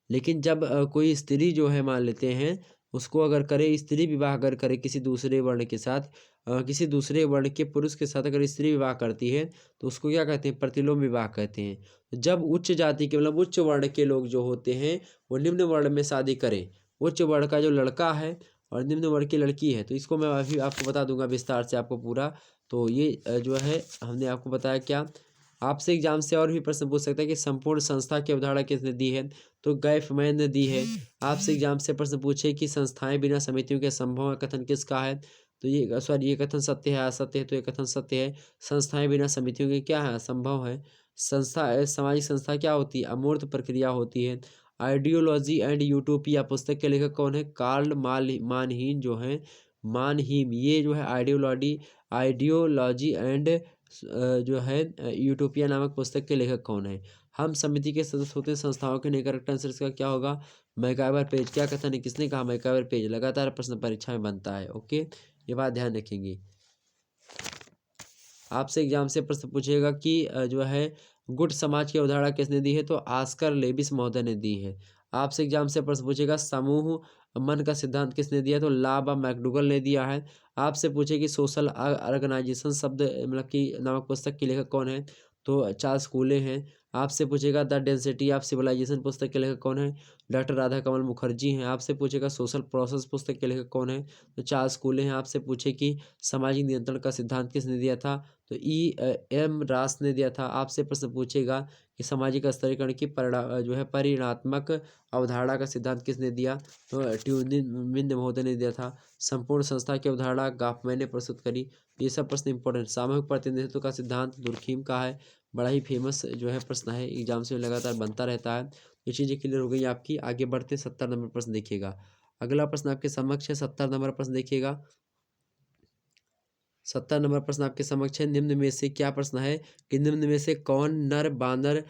लेकिन जब कोई स्त्री जो है मान लेते हैं उसको अगर करे, स्त्री विवाह अगर करे किसी दूसरे वर्ण के साथ, किसी दूसरे वर्ण के पुरुष के साथ अगर स्त्री विवाह करती है तो उसको क्या कहते हैं? प्रतिलोम विवाह कहते हैं। तो जब उच्च जाति के मतलब उच्च वर्ण के लोग जो होते हैं वो निम्न वर्ण में शादी करें, उच्च वर्ण का जो लड़का है और निम्न वर्ण की लड़की है, तो इसको मैं अभी आपको बता दूंगा विस्तार से आपको पूरा। तो ये जो है हमने आपको बताया क्या। आपसे एग्जाम से और भी प्रश्न पूछ सकता है कि संपूर्ण संस्था की अवधारणा किसने दी है, तो गैफमैन ने दी है। आपसे एग्जाम से प्रश्न पूछे कि संस्थाएं बिना समितियों के संभव है, कथन किसका है, तो ये सॉरी ये कथन सत्य है असत्य है, तो ये कथन सत्य है। संस्थाएं बिना समितियों के क्या है? असंभव है। संस्था सामाजिक संस्था क्या होती है? अमूर्त प्रक्रिया होती है। आइडियोलॉजी एंड यूटोपिया पुस्तक के लेखक कौन है? कार्ल मानहीम जो है, मानहीम, ये जो है आइडियोलॉजी एंड जो है यूटोपिया नामक पुस्तक के लेखक कौन है? हम समिति के सदस्य होते हैं संस्थाओं के नहीं। करेक्ट आंसर इसका क्या होगा? MacIver page. क्या कथन है? किसने कहा? MacIver page. लगातार प्रश्न परीक्षा में बनता है। ओके, ये बात ध्यान रखेंगे। आपसे एग्जाम से प्रश्न पूछेगा कि जो है गुट समाज की अवधारणा किसने दी है, तो ऑस्कर लेविस महोदय ने दी है। आपसे एग्जाम से प्रश्न पूछेगा समूह मन का सिद्धांत किसने दिया, तो लाबा मैकडुगल ने दिया है। आपसे पूछे कि सोशल ऑर्गेनाइजेशन शब्द मतलब कि नामक पुस्तक के लेखक कौन है, तो चार्ल्स कूले हैं। आपसे पूछेगा द डेंसिटी ऑफ सिविलाइजेशन पुस्तक के लेखक कौन है, डॉक्टर राधा कमल मुखर्जी हैं। आपसे पूछेगा सोशल प्रोसेस पुस्तक के लेखक कौन है, तो चार्ल्स कूले हैं। आपसे पूछे कि सामाजिक नियंत्रण का सिद्धांत किसने दिया था, तो एम रास ने दिया था। आपसे प्रश्न पूछेगा कि सामाजिक स्तरीकरण की जो है परिणात्मक अवधारणा का सिद्धांत किसने दिया, तो ट्यूनिन महोदय ने दिया था। संपूर्ण संस्था की अवधारणा गॉफमैन ने प्रस्तुत करी। ये सब प्रश्न इंपॉर्टेंट। सामूहिक प्रतिनिधित्व का सिद्धांत दुर्खीम का है। बड़ा ही फेमस जो है प्रश्न है, एग्जाम से लगातार बनता रहता है। ये चीज़ें क्लियर हो गई आपकी। आगे बढ़ते 70 नंबर प्रश्न देखिएगा। अगला प्रश्न आपके समक्ष है 70 नंबर प्रश्न देखिएगा। 70 नंबर प्रश्न आपके समक्ष है। निम्न में से क्या प्रश्न है कि निम्न में से कौन नर बांदर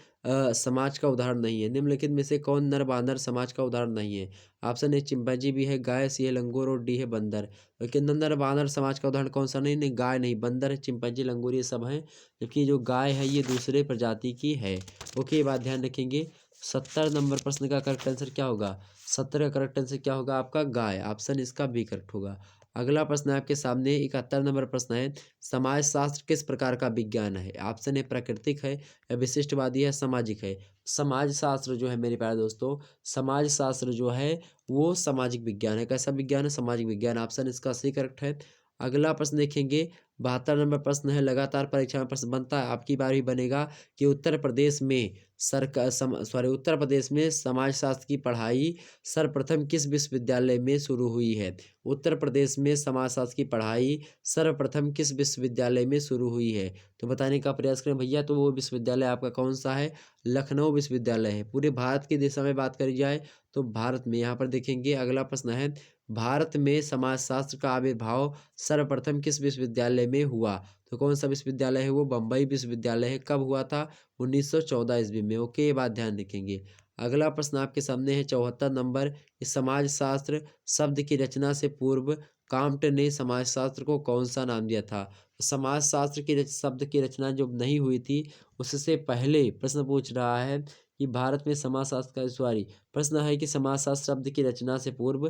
समाज का उदाहरण नहीं है? निम्नलिखित में से कौन नर बांदर समाज का उदाहरण नहीं है? ऑप्शन ए चिंपैंजी, बी है गाय, सी है लंगूर और डी है बंदर। लेकिन नर बांदर समाज का उदाहरण कौन सा नहीं? नहीं, गाय नहीं, बंदर है, चिंपैंजी, लंगूर ये सब हैं। जबकि जो गाय है ये दूसरे प्रजाति की है। ओके, ये बात ध्यान रखेंगे। 70 नंबर प्रश्न का करेक्ट आंसर क्या होगा? 70 का करेक्ट आंसर क्या होगा आपका? गाय। ऑप्शन इसका बी करेक्ट होगा। अगला प्रश्न है आपके सामने 71 नंबर प्रश्न है। समाज शास्त्र किस प्रकार का विज्ञान है? ऑप्शन ए प्राकृतिक है, या विशिष्टवादी है, सामाजिक है। समाज शास्त्र जो है मेरे प्यारे दोस्तों, समाज शास्त्र जो है वो सामाजिक विज्ञान है। कैसा विज्ञान है? सामाजिक विज्ञान। ऑप्शन इसका सही करेक्ट है। अगला प्रश्न देखेंगे 72 नंबर प्रश्न है। लगातार परीक्षा में प्रश्न बनता है, आपकी बार भी बनेगा कि उत्तर प्रदेश में उत्तर प्रदेश में समाजशास्त्र की पढ़ाई सर्वप्रथम किस विश्वविद्यालय में शुरू हुई है? उत्तर प्रदेश में समाजशास्त्र की पढ़ाई सर्वप्रथम किस विश्वविद्यालय में शुरू हुई है? तो बताने का प्रयास करें भैया, तो वो विश्वविद्यालय आपका कौन सा है? लखनऊ विश्वविद्यालय है। पूरे भारत की दिशा में बात करी जाए तो भारत में, यहाँ पर देखेंगे अगला प्रश्न है, भारत में समाजशास्त्र का आविर्भाव सर्वप्रथम किस विश्वविद्यालय में हुआ? तो कौन सा विश्वविद्यालय है वो? बम्बई विश्वविद्यालय है। कब हुआ था? 1914 ईस्वी में। ओके, ये बात ध्यान रखेंगे। अगला प्रश्न आपके सामने है 74 नंबर। समाजशास्त्र शब्द की रचना से पूर्व कांट ने समाजशास्त्र को कौन सा नाम दिया था? समाजशास्त्र की शब्द की रचना जो नहीं हुई थी उससे पहले प्रश्न पूछ रहा है कि भारत में समाजशास्त्र का सॉरी प्रश्न है कि समाजशास्त्र शब्द की रचना से पूर्व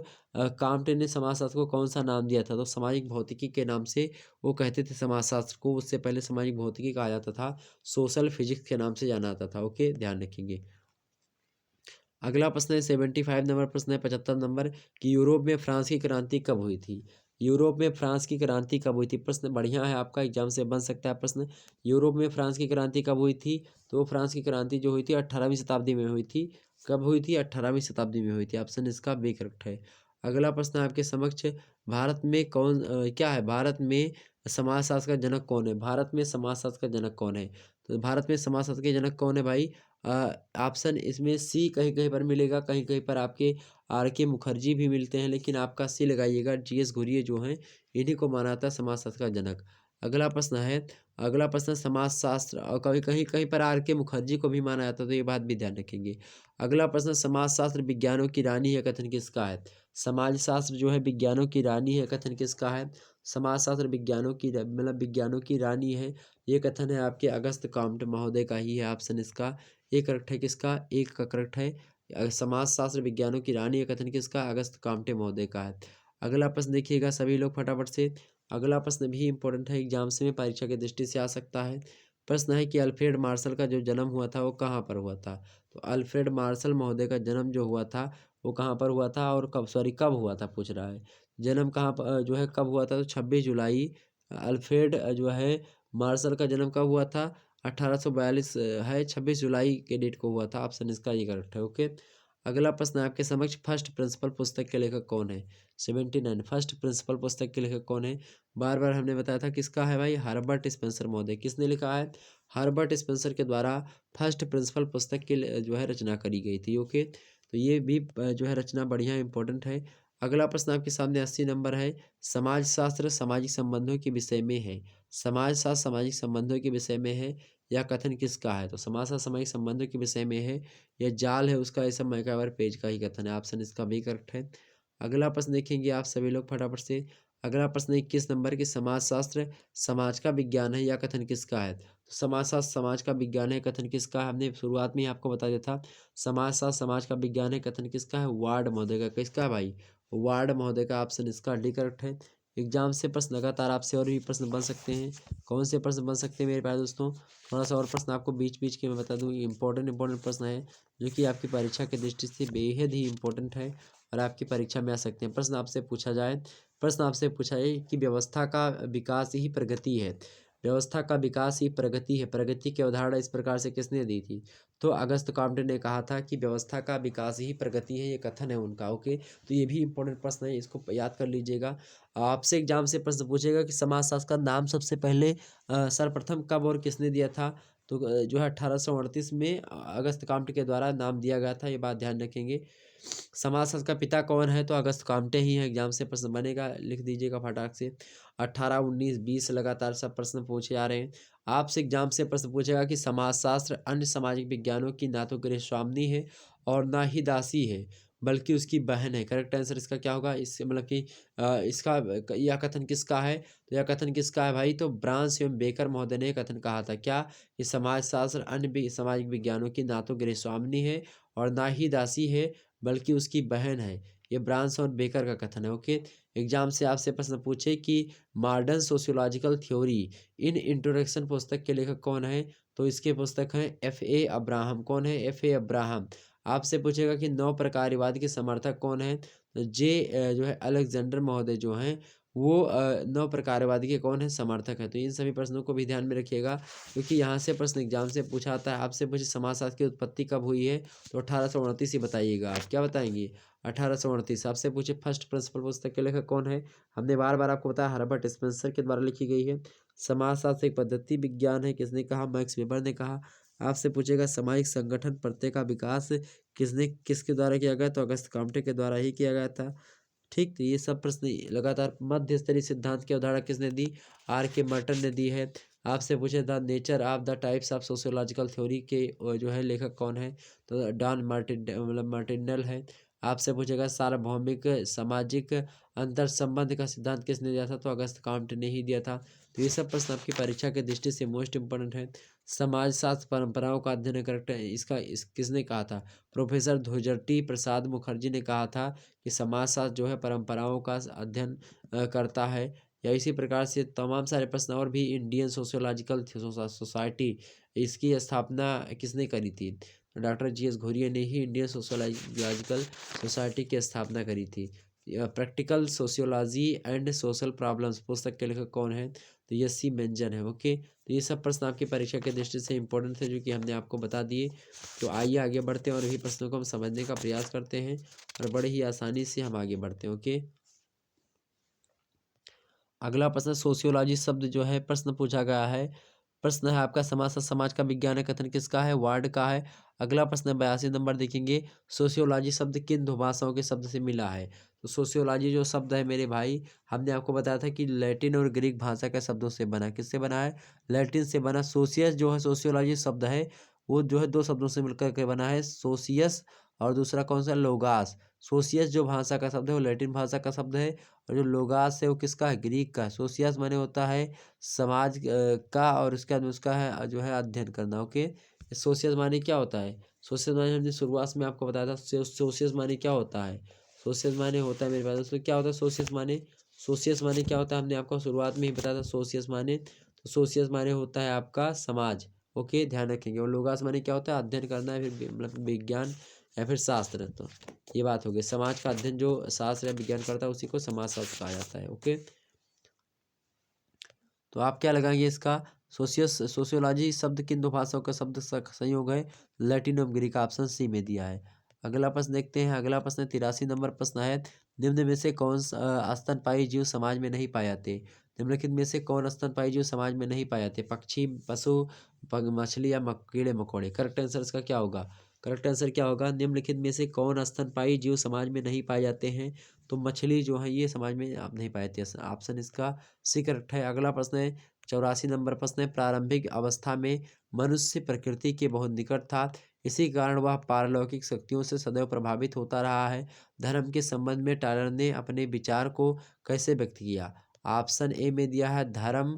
कांट ने समाजशास्त्र को कौन सा नाम दिया था? तो सामाजिक भौतिकी के नाम से वो कहते थे समाजशास्त्र को। उससे पहले सामाजिक भौतिकी कहा जाता था, सोशल फिजिक्स के नाम से जाना जाता था। ओके, ध्यान रखेंगे। अगला प्रश्न है 75 नंबर प्रश्न है 75 नंबर कि यूरोप में फ्रांस की क्रांति कब हुई थी? यूरोप में फ्रांस की क्रांति कब हुई थी? प्रश्न बढ़िया है आपका, एग्जाम से बन सकता है प्रश्न। यूरोप में फ्रांस की क्रांति कब हुई थी? तो फ्रांस की क्रांति जो हुई थी 18वीं शताब्दी में हुई थी। कब हुई थी? 18वीं शताब्दी में हुई थी। ऑप्शन इसका बी करेक्ट है। अगला प्रश्न आपके समक्ष, भारत में क्या है, भारत में समाजशास्त्र का जनक कौन है? भारत में समाजशास्त्र का जनक कौन है? तो भारत में समाजशास्त्र के जनक कौन है भाई? ऑप्शन इसमें सी कहीं कहीं पर मिलेगा, कहीं कहीं पर आपके आर के मुखर्जी भी मिलते हैं, लेकिन आपका सी लगाइएगा। जीएस घुरिये जो हैं इन्हीं को माना जाता है समाजशास्त्र का जनक। अगला प्रश्न समाजशास्त्र, और कभी कहीं कहीं पर आर के मुखर्जी को भी माना जाता है, तो ये बात भी ध्यान रखेंगे। अगला प्रश्न, समाजशास्त्र विज्ञानों की रानी है, कथन किसका है? समाजशास्त्र जो है विज्ञानों की रानी है, कथन किसका है? समाजशास्त्र विज्ञानों की मतलब विज्ञानों की रानी है, ये कथन है आपके अगस्त काम्ट महोदय का ही है। ऑप्शन इसका एक करेक्ट है। किसका? एक का करेक्ट है। समाजशास्त्र विज्ञानों की रानी है कथन किसका? अगस्त काम्टे महोदय का है। अगला प्रश्न देखिएगा सभी लोग फटाफट से। अगला प्रश्न भी इंपॉर्टेंट है, एग्जाम से में परीक्षा की दृष्टि से आ सकता है। प्रश्न है कि अल्फ्रेड मार्शल का जो जन्म हुआ था वो कहाँ पर हुआ था? तो अल्फ्रेड मार्शल महोदय का जन्म जो हुआ था वो कहाँ पर हुआ था, और कब हुआ था पूछ रहा है। जन्म कहाँ पर जो है कब हुआ था? तो 26 जुलाई। अल्फ्रेड जो है मार्शल का जन्म कब हुआ था? 1842 है, 26 जुलाई के डेट को हुआ था। ऑप्शन इसका ये करेक्ट है। ओके। अगला प्रश्न आपके समक्ष, फर्स्ट प्रिंसिपल पुस्तक के लेखक कौन है? 79 फर्स्ट प्रिंसिपल पुस्तक के लेखक कौन है? बार बार हमने बताया था किसका है भाई? हर्बर्ट स्पेंसर महोदय। किसने लिखा है? हर्बर्ट स्पेंसर के द्वारा फर्स्ट प्रिंसिपल पुस्तक की जो है रचना करी गई थी। ओके, तो ये भी जो है रचना बढ़िया इंपॉर्टेंट है। अगला प्रश्न आपके सामने 80 नंबर है, समाजशास्त्र सामाजिक संबंधों के विषय में है। समाजशास्त्र सामाजिक संबंधों के विषय में है, यह कथन किसका है? तो समाजशास्त्र सामाजिक संबंधों के विषय में है, यह जाल है उसका, ये सब मैकावर पेज का ही कथन है। ऑप्शन इसका भी करेक्ट है। अगला प्रश्न देखेंगे आप सभी लोग फटाफट से। अगला प्रश्न 21 नंबर की, समाजशास्त्र समाज का विज्ञान है, यह कथन किसका है? तो समाजशास्त्र समाज का विज्ञान है, कथन किसका है? हमने शुरुआत में ही आपको बता दिया था। समाजशास्त्र समाज का विज्ञान है, कथन किसका है? वार्ड महोदय का। किसका है भाई? वार्ड महोदय का। ऑप्शन इसका डी करेक्ट है। एग्जाम से प्रश्न लगातार आपसे और भी प्रश्न बन सकते हैं। कौन से प्रश्न बन सकते हैं मेरे प्यारे दोस्तों? थोड़ा सा और प्रश्न आपको बीच बीच के मैं बता दूँ, इंपॉर्टेंट प्रश्न है जो कि आपकी परीक्षा की दृष्टि से बेहद ही इंपॉर्टेंट है और आपकी परीक्षा में आ सकते हैं। प्रश्न आपसे पूछा जाए कि व्यवस्था का विकास ही प्रगति है। व्यवस्था का विकास ही प्रगति है, प्रगति की अवधारणा इस प्रकार से किसने दी थी? तो अगस्त काम्टे ने कहा था कि व्यवस्था का विकास ही प्रगति है, ये कथन है उनका। ओके, तो ये भी इंपॉर्टेंट प्रश्न है, इसको याद कर लीजिएगा। आपसे एग्जाम से प्रश्न पूछेगा कि समाजशास्त्र का नाम सबसे पहले सर्वप्रथम कब और किसने दिया था? तो जो है 1838 में अगस्त काम्टे के द्वारा नाम दिया गया था, ये बात ध्यान रखेंगे। समाजशास्त्र का पिता कौन है? तो अगस्त काम्टे ही है। एग्जाम से प्रश्न बनेगा, लिख दीजिएगा फटाक से। 18, 19, 20 लगातार सब प्रश्न पूछे आ रहे हैं। आपसे एग्जाम से प्रश्न पूछेगा कि समाजशास्त्र अन्य सामाजिक विज्ञानों की ना तो गृहस्वामिनी है और ना ही दासी है, बल्कि उसकी बहन है। करेक्ट आंसर इसका क्या होगा? इससे मतलब कि इसका यह कथन किसका है? तो यह कथन किसका है भाई? तो ब्रांस एवं बेकर महोदय ने कथन कहा था क्या? कि समाजशास्त्र अन्य सामाजिक विज्ञानों की ना तो गृहस्वामिनी है और ना ही दासी है, बल्कि उसकी बहन है। ये ब्रांस और बेकर का कथन है। ओके, एग्जाम से आपसे प्रश्न पूछे कि modern sociological theory in introduction पुस्तक के लेखक कौन है? तो इसके पुस्तक हैं F.A. अब्राहम। कौन है? F.A. अब्राहम। आपसे पूछेगा कि नौ प्रकारवाद के समर्थक कौन है? तो जो है अलेक्जेंडर महोदय जो हैं वो नौ प्रकारवादी के कौन है? समर्थक है। तो इन सभी प्रश्नों को भी ध्यान में रखिएगा, क्योंकि यहाँ से प्रश्न एग्जाम से पूछा आता है। आपसे पूछे समाजशास्त्र की उत्पत्ति कब हुई है? तो 1829 ही बताइएगा। आप क्या बताएंगे? 1838। आपसे पूछे फर्स्ट प्रिंसिपल पुस्तक के लेखक कौन है? हमने बार बार आपको बताया, हर्बर्ट स्पेंसर के द्वारा लिखी गई है। समाजशास्त्र एक पद्धति विज्ञान है, किसने कहा? मैक्स वेबर ने कहा। आपसे पूछेगा सामाजिक संगठन प्रत्यय का विकास किसके द्वारा किया गया? तो अगस्त काम्टे के द्वारा ही किया गया था। ठीक, तो ये सब प्रश्न लगातार। मध्य स्तरीय सिद्धांत की अवधारणा किसने दी? आर के मर्टन ने दी है। आपसे पूछे the nature of the types of sociological theory के जो है लेखक कौन है? तो डॉन मार्टिनेल है। आपसे पूछेगा सार्वभौमिक सामाजिक अंतर संबंध का सिद्धांत किसने दिया था? तो अगस्त काम्टे ने ही दिया था। तो ये सब प्रश्न आपकी परीक्षा की दृष्टि से मोस्ट इंपोर्टेंट है। समाजशास्त्र परंपराओं का अध्ययन करेक्ट है, किसने कहा था? प्रोफेसर ध्रुजटी प्रसाद मुखर्जी ने कहा था कि समाजशास्त्र जो है परंपराओं का अध्ययन करता है। या इसी प्रकार से तमाम सारे प्रश्न और भी। इंडियन सोशियोलॉजिकल सोसाइटी, इसकी स्थापना किसने करी थी? तो डॉक्टर जीएस घुरिये ने ही इंडियन सोशियोलॉजिकल सोसाइटी की स्थापना करी थी। Practical sociology and social problems पुस्तक के लेखक कौन है? तो ये सी व्यंजन है। ओके, तो ये सब प्रश्न आपकी परीक्षा के दृष्टि से इंपॉर्टेंट थे, जो कि हमने आपको बता दिए। तो आइए आगे बढ़ते हैं और भी प्रश्नों को हम समझने का प्रयास करते हैं और बड़े ही आसानी से हम आगे बढ़ते हैं। ओके, अगला प्रश्न सोशियोलॉजी शब्द जो है प्रश्न पूछा गया है। प्रश्न है आपका समाज और समाज का विज्ञान है, कथन किसका है, वार्ड का है। अगला प्रश्न 82 नंबर देखेंगे, सोशियोलॉजी शब्द किन भाषाओं के शब्द से मिला है। तो सोशियोलॉजी जो शब्द है मेरे भाई, हमने आपको बताया था कि लैटिन और ग्रीक भाषा के शब्दों से बना है। किससे बना है, लैटिन से बना। सोशियस जो है सोशियोलॉजी शब्द है, वो जो है दो शब्दों से मिलकर के बना है, सोशियस और दूसरा कौन सा, लोगास। सोशियस जो भाषा का शब्द है वो लैटिन भाषा का शब्द है, और जो लोगास है वो किसका है, ग्रीक का है। सोशियस माने होता है समाज का, और उसके बाद में उसका है जो है अध्ययन करना। ओके, सोशियस माने क्या होता है, सोशियस माने हमने शुरुआत में आपको बताया था। सोशियस माने क्या होता है, सोशियस माने होता है मेरे पास उसमें क्या होता है, सोशियस माने क्या होता है, हमने आपको शुरुआत में ही बताया था। सोशियस माने, तो सोशियस माने होता है आपका समाज। ओके, ध्यान रखेंगे। और लोगास माने क्या होता है, अध्ययन करना है, फिर मतलब विज्ञान या फिर शास्त्र। तो ये बात हो गई, समाज का अध्ययन जो शास्त्र या विज्ञान करता है उसी को समाज शास्त्र कहा जाता है। ओके, तो आप क्या लगाएंगे इसका, सोशियोलॉजी शब्द किन दो भाषाओं का शब्द संयोग है, लैटिन और ग्रीक, ऑप्शन सी में दिया है। अगला प्रश्न देखते हैं। अगला प्रश्न 83 नंबर प्रश्न है, निम्न में से कौन स्तनपायी जीव समाज में नहीं पाए जाते। निम्नलिखित में से कौन स्तनपायी जीव समाज में नहीं पाए जाते, पक्षी, पशु, मछली या कीड़े मकोड़े। करेक्ट आंसर इसका क्या होगा, करेक्ट आंसर क्या होगा, निम्नलिखित में से कौन स्तनपायी जीव समाज में नहीं पाए जाते हैं। तो मछली जो है ये समाज में आप नहीं पाए जाते, ऑप्शन इसका सी करेक्ट है। अगला प्रश्न है 84 नंबर प्रश्न है, प्रारंभिक अवस्था में मनुष्य प्रकृति के बहुत निकट था, इसी कारण वह पारलौकिक शक्तियों से सदैव प्रभावित होता रहा है। धर्म के संबंध में टालर ने अपने विचार को कैसे व्यक्त किया। ऑप्शन ए में दिया है, धर्म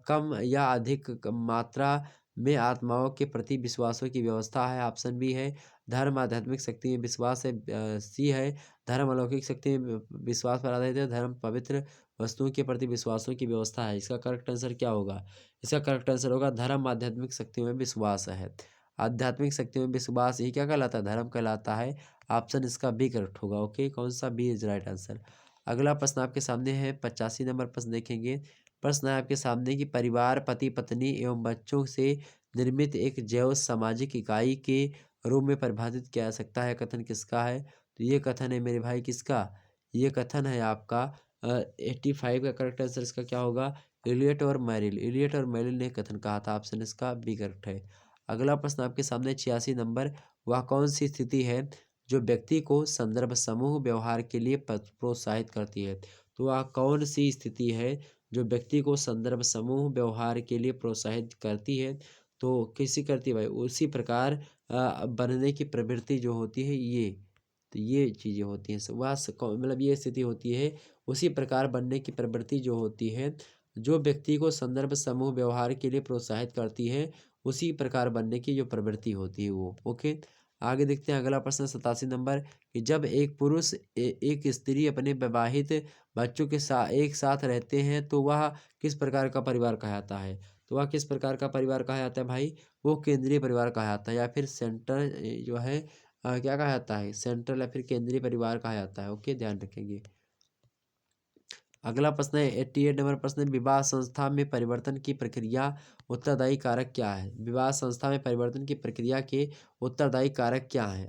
कम या अधिक मात्रा में आत्माओं के प्रति विश्वासों की व्यवस्था है। ऑप्शन बी है, धर्म आध्यात्मिक शक्ति में विश्वास है। सी है, धर्म अलौकिक शक्ति में विश्वास पर आधारित है। धर्म पवित्र वस्तुओं के प्रति विश्वासों की व्यवस्था है। इसका करेक्ट आंसर क्या होगा, इसका करेक्ट आंसर होगा धर्म आध्यात्मिक शक्तियों में विश्वास है। आध्यात्मिक शक्तियों में विश्वास ही क्या कहलाता है, धर्म कहलाता है। ऑप्शन इसका बी करेक्ट होगा। ओके, कौन सा, बी इज राइट आंसर। अगला प्रश्न आपके सामने है 85 नंबर प्रश्न देखेंगे। प्रश्न है आपके सामने कि परिवार पति पत्नी एवं बच्चों से निर्मित एक जैव सामाजिक इकाई के रूप में परिभाषित किया जा सकता है, कथन किसका है। तो ये कथन है मेरे भाई किसका, ये कथन है आपका 85 का करेक्ट आंसर इसका क्या होगा, इलियट और मैरिल। इलियट और मैरिल ने कथन कहा था, ऑप्शन इसका बी करेक्ट है। अगला प्रश्न आपके सामने 86 नंबर, वह कौन सी स्थिति है जो व्यक्ति को संदर्भ समूह व्यवहार के लिए प्रोत्साहित करती है। तो वह कौन सी स्थिति है जो व्यक्ति को संदर्भ समूह व्यवहार के लिए प्रोत्साहित करती है। तो किसी करती है भाई, उसी प्रकार बनने की प्रवृत्ति जो होती है ये, तो ये चीज़ें होती हैं। वह मतलब ये स्थिति होती है, उसी प्रकार बनने की प्रवृत्ति जो होती है, जो व्यक्ति को संदर्भ समूह व्यवहार के लिए प्रोत्साहित करती है, उसी प्रकार बनने की जो प्रवृत्ति होती है वो। ओके, आगे देखते हैं। अगला प्रश्न 87 नंबर, कि जब एक पुरुष एक स्त्री अपने विवाहित बच्चों के साथ एक साथ रहते हैं तो वह किस प्रकार का परिवार कहलाता है। तो वह किस प्रकार का परिवार कहा जाता है भाई, वो केंद्रीय परिवार कहा जाता है, या फिर सेंटर जो है क्या कहा जाता है, सेंट्रल या फिर केंद्रीय परिवार कहा जाता है। ओके, ध्यान रखेंगे। अगला प्रश्न है 88 नंबर प्रश्न, विवाह संस्था में परिवर्तन की प्रक्रिया उत्तरदायी कारक क्या है। विवाह संस्था में परिवर्तन की प्रक्रिया के उत्तरदायी कारक क्या है।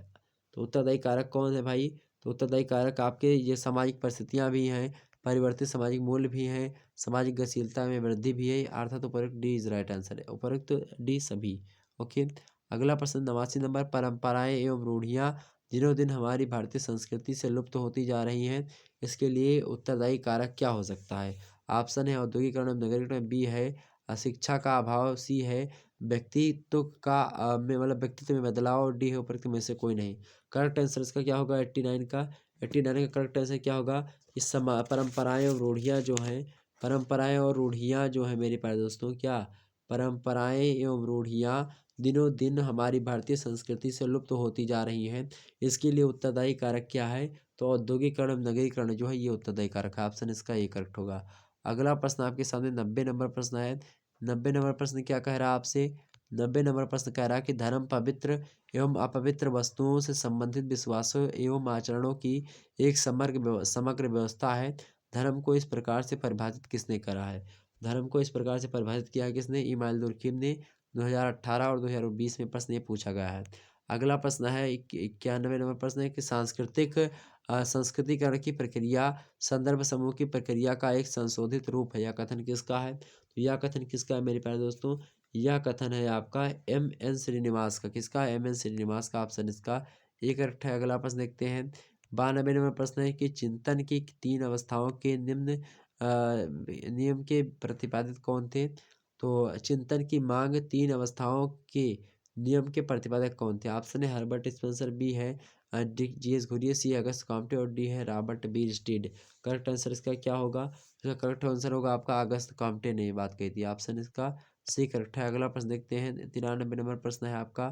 तो उत्तरदायी कारक कौन है भाई, तो उत्तरदायी कारक आपके ये सामाजिक परिस्थितियाँ भी हैं, परिवर्तित सामाजिक मूल्य भी हैं, सामाजिक गतिशीलता में वृद्धि भी है, अर्थात उपरोक्त डी इज राइट आंसर है, उपरोक्त डी सभी। ओके, अगला प्रश्न 89 नंबर, परंपराएं एवं रूढ़ियाँ दिनों दिन हमारी भारतीय संस्कृति से लुप्त होती जा रही हैं, इसके लिए उत्तरदायी कारक क्या हो सकता है। ऑप्शन है औद्योगिकरण एवं नगरीकरण, बी है शिक्षा का अभाव, सी है व्यक्तित्व का में मतलब व्यक्तित्व में बदलाव, डी है उपरोक्त में से कोई नहीं। करेक्ट आंसर इसका क्या होगा 89 का, 89 का करेक्ट आंसर क्या होगा, इस परंपराएं और रूढ़ियाँ जो हैं, परंपराएं और रूढ़ियाँ जो है मेरे प्यारे दोस्तों, क्या परंपराएं एवं रूढ़ियाँ दिनों दिन हमारी भारतीय संस्कृति से लुप्त होती जा रही हैं, इसके लिए उत्तरदायी कारक क्या है। तो औद्योगिकरण एवं नगरीकरण जो है ये उत्तरदायी कारक है, ऑप्शन इसका ये करेक्ट होगा। अगला प्रश्न आपके सामने 90 नंबर प्रश्न है। 90 नंबर प्रश्न क्या कह रहा है आपसे, 90 नंबर प्रश्न कह रहा है कि धर्म पवित्र एवं अपवित्र वस्तुओं से संबंधित विश्वासों एवं आचरणों की एक समग्र व्यवस्था है। धर्म को इस प्रकार से परिभाषित किसने करा है। धर्म को इस प्रकार से परिभाषित किया है किसने? इमानुएल दुर्खिम ने 2018 और 2020 में प्रश्न ये पूछा गया है। अगला प्रश्न है 91 नंबर प्रश्न है कि सांस्कृतिक संस्कृतिकरण की प्रक्रिया संदर्भ समूह की प्रक्रिया का एक संशोधित रूप है। यह कथन किसका है? तो यह कथन किसका है मेरे प्यारे दोस्तों? यह कथन है आपका एम.एन. श्रीनिवास का। किसका? एम.एन. श्रीनिवास का। ऑप्शन इसका एक करेक्ट है। अगला प्रश्न देखते हैं 92 नंबर प्रश्न है कि चिंतन की 3 अवस्थाओं के निम्न नियम के प्रतिपादित कौन थे? तो चिंतन की मांग 3 अवस्थाओं के नियम के प्रतिपादक कौन थे? ऑप्शन है हर्बर्ट स्पेंसर, बी है D G S. Ghurye, C Auguste Comte और डी है Robert Bierstedt. Correct answer इसका क्या होगा? इसका करेक्ट आंसर होगा आपका अगस्त कॉम्टे ने बात कही थी। ऑप्शन इसका सी करेक्ट है। अगला प्रश्न देखते हैं 93 नंबर प्रश्न है आपका।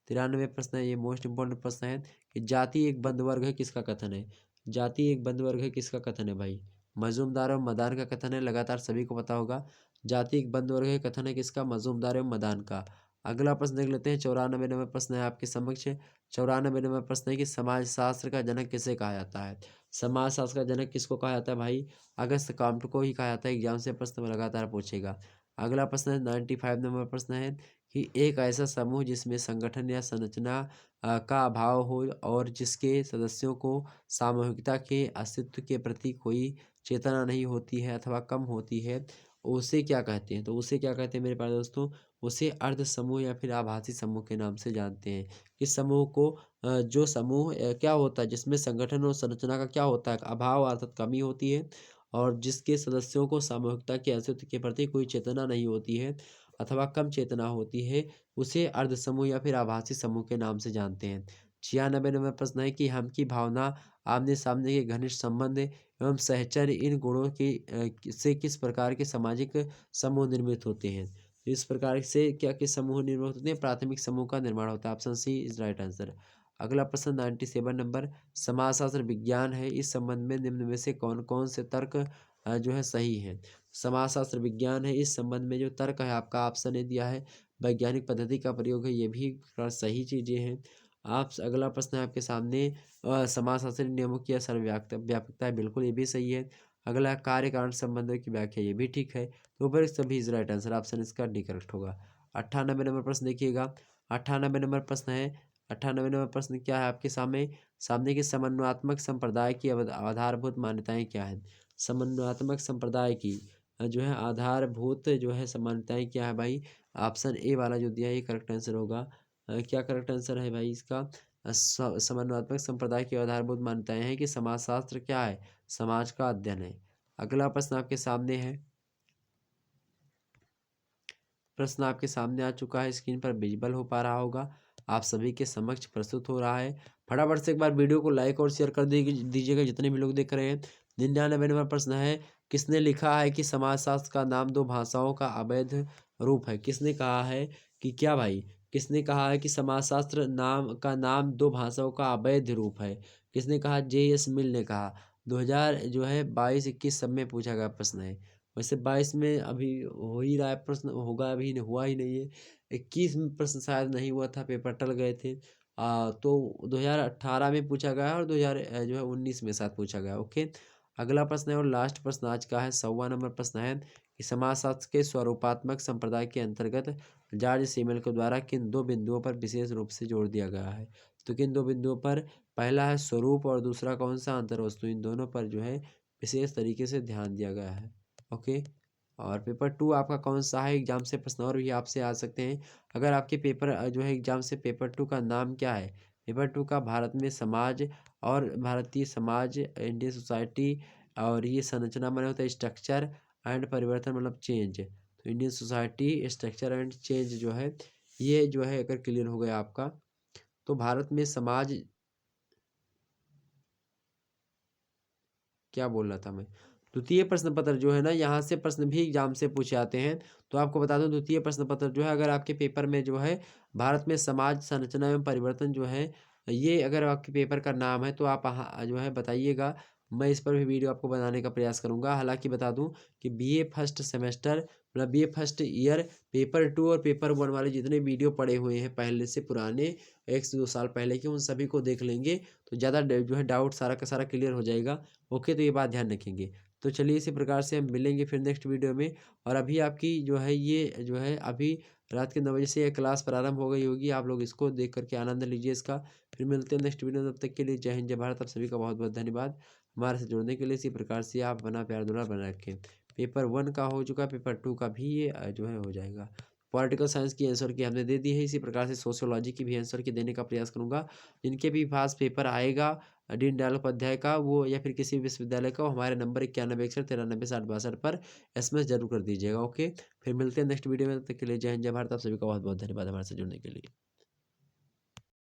93 प्रश्न है, ये मोस्ट इंपॉर्टेंट प्रश्न है कि जाति एक बंद वर्ग है, किसका कथन है? जाति एक बंद वर्ग है, किसका कथन है भाई? मजूमदार और मदान का कथन है, लगातार सभी को पता होगा। जाति एक बंद वर्ग है, कथन है किसका? मजूमदार एवं मदान का। अगला प्रश्न देख लेते हैं 94 नंबर प्रश्न है आपके समक्ष। 94 नंबर प्रश्न है कि समाज शास्त्र का जनक किसे कहा जाता है? समाज शास्त्र का जनक किसको कहा जाता है भाई? अगस्त कॉम्टे को ही कहा जाता है। एग्जाम से प्रश्न में लगातार पूछेगा। अगला प्रश्न है 95 नंबर प्रश्न है कि एक ऐसा समूह जिसमें संगठन या संरचना का अभाव हो और जिसके सदस्यों को सामूहिकता के अस्तित्व के प्रति कोई चेतना नहीं होती है अथवा कम होती है, उसे क्या कहते हैं? तो उसे क्या कहते हैं मेरे प्यारे दोस्तों? उसे अर्ध समूह या फिर आभासी समूह के नाम से जानते हैं। किस समूह को? जो समूह क्या होता है जिसमें संगठन और संरचना का क्या होता है? अभाव अर्थात कमी होती है और जिसके सदस्यों को सामूहिकता के अस्तित्व के प्रति कोई चेतना नहीं होती है अथवा कम चेतना होती है, उसे अर्ध समूह या फिर आभासी समूह के नाम से जानते हैं। 96 नंबर प्रश्न है कि हम की भावना, आमने सामने के घनिष्ठ संबंध एवं सहचर्य, इन गुणों की से किस प्रकार के सामाजिक समूह निर्मित होते हैं? तो इस प्रकार से क्या किस समूह निर्मित होते हैं? प्राथमिक समूह का निर्माण होता है। Option C is right answer. अगला प्रश्न 97 नंबर समाजशास्त्र विज्ञान है, इस संबंध में निम्न में से कौन कौन से तर्क जो है सही है? समाजशास्त्र विज्ञान है, इस संबंध में जो तर्क है आपका ऑप्शन ए दिया है वैज्ञानिक पद्धति का प्रयोग है, ये भी सही चीज़ें हैं। आप अगला प्रश्न है आपके सामने समाजशास्त्री नियमों की व्यापकता है, बिल्कुल ये भी सही है। अगला कार्य कारण संबंधों की व्याख्या, ये भी ठीक है। तो ऊपर सभी इज राइट आंसर, ऑप्शन इसका डी करेक्ट होगा। 98 नंबर प्रश्न देखिएगा। 98 नंबर प्रश्न है, 98 नंबर प्रश्न क्या है आपके सामने? सामने के समन्वयात्मक संप्रदाय की आधारभूत मान्यताएं क्या है? समन्वयात्मक संप्रदाय की जो है आधारभूत जो है समानताएं क्या है भाई? ऑप्शन ए वाला जो दिया है ये करेक्ट आंसर होगा। क्या करेक्ट आंसर है भाई इसका? समन्वयात्मक संप्रदाय की आधारभूत मान्यताएं हैं कि समाजशास्त्र क्या है? समाज का अध्ययन है। अगला प्रश्न आपके सामने है, प्रश्न आपके सामने आ चुका है, स्क्रीन पर विजिबल हो पा रहा होगा, आप सभी के समक्ष प्रस्तुत हो रहा है। फटाफट से एक बार वीडियो को लाइक और शेयर कर दीजिएगा जितने भी लोग देख रहे हैं। 99 नंबर प्रश्न है, किसने लिखा है कि समाजशास्त्र का नाम दो भाषाओं का अवैध रूप है? किसने कहा है कि क्या भाई? किसने कहा है कि समाजशास्त्र नाम दो भाषाओं का अवैध रूप है? किसने कहा? जे.एस. मिल ने कहा। 2000 जो है 22-21 सब में पूछा गया प्रश्न है। वैसे 22 में अभी हो ही रहा है प्रश्न, होगा अभी हुआ ही नहीं है। 21 में प्रश्न शायद नहीं हुआ था, पेपर टल गए थे। तो 2018 में पूछा गया और 2000 जो है 19 में शायद पूछा गया। ओके, अगला प्रश्न है और लास्ट प्रश्न आज का है 100वां नंबर प्रश्न है कि समाजशास्त्र के स्वरूपात्मक संप्रदाय के अंतर्गत जॉर्ज सीमेल के द्वारा किन दो बिंदुओं पर विशेष रूप से जोर दिया गया है? तो किन दो बिंदुओं पर? पहला है स्वरूप और दूसरा कौन सा? अंतर्वस्तु। इन दोनों पर जो है विशेष तरीके से ध्यान दिया गया है। ओके, और पेपर 2 आपका कौन सा है? एग्जाम से प्रश्न और भी आपसे आ सकते हैं। अगर आपके पेपर जो है एग्जाम से पेपर 2 का नाम क्या है? पेपर 2 का भारत में समाज और भारतीय समाज, इंडियन सोसाइटी, और ये संरचना माने होता है स्ट्रक्चर एंड परिवर्तन मतलब चेंज। तो Indian society structure and change जो है ये जो है अगर क्लियर हो गया आपका, तो भारत में समाज, क्या बोल रहा था मैं, द्वितीय प्रश्न पत्र जो है ना, यहाँ से प्रश्न भी एग्जाम से पूछे आते हैं। तो आपको बता दूं द्वितीय प्रश्न पत्र जो है अगर आपके पेपर में जो है भारत में समाज संरचना एवं परिवर्तन जो है ये अगर आपके पेपर का नाम है तो आप जो है बताइएगा। मैं इस पर भी वीडियो आपको बनाने का प्रयास करूंगा। हालांकि बता दूं कि बीए फर्स्ट सेमेस्टर मतलब बीए फर्स्ट ईयर पेपर 2 और पेपर 1 वाले जितने वीडियो पड़े हुए हैं पहले से पुराने 1 से 2 साल पहले के, उन सभी को देख लेंगे तो ज़्यादा जो है डाउट सारा का सारा क्लियर हो जाएगा। ओके, तो ये बात ध्यान रखेंगे। तो चलिए इसी प्रकार से हम मिलेंगे फिर नेक्स्ट वीडियो में। और अभी आपकी जो है ये जो है अभी रात के 9 बजे से ये क्लास प्रारंभ हो गई होगी, आप लोग इसको देख करके आनंद लीजिए इसका। फिर मिलते हैं नेक्स्ट वीडियो में, तब तक के लिए जय हिंद जय भारत। आप सभी का बहुत बहुत धन्यवाद हमारे से जुड़ने के लिए। इसी प्रकार से आप बना प्यार दुलार बना रखें। पेपर 1 का हो चुका, पेपर 2 का भी ये जो है हो जाएगा। पॉलिटिकल साइंस की आंसर की हमने दे दी है, इसी प्रकार से सोशियोलॉजी की भी आंसर की देने का प्रयास करूंगा। जिनके भी पास पेपर आएगा दीनदयाल उपाध्याय का वो या फिर किसी विश्वविद्यालय का, वो हमारे नंबर 9161936062 पर SMS जरूर कर दीजिएगा। ओके, फिर मिलते हैं नेक्स्ट वीडियो में, तब तक के लिए जय हिंद जय भारत। आप सभी का बहुत बहुत धन्यवाद हमारे साथ जुड़ने के लिए।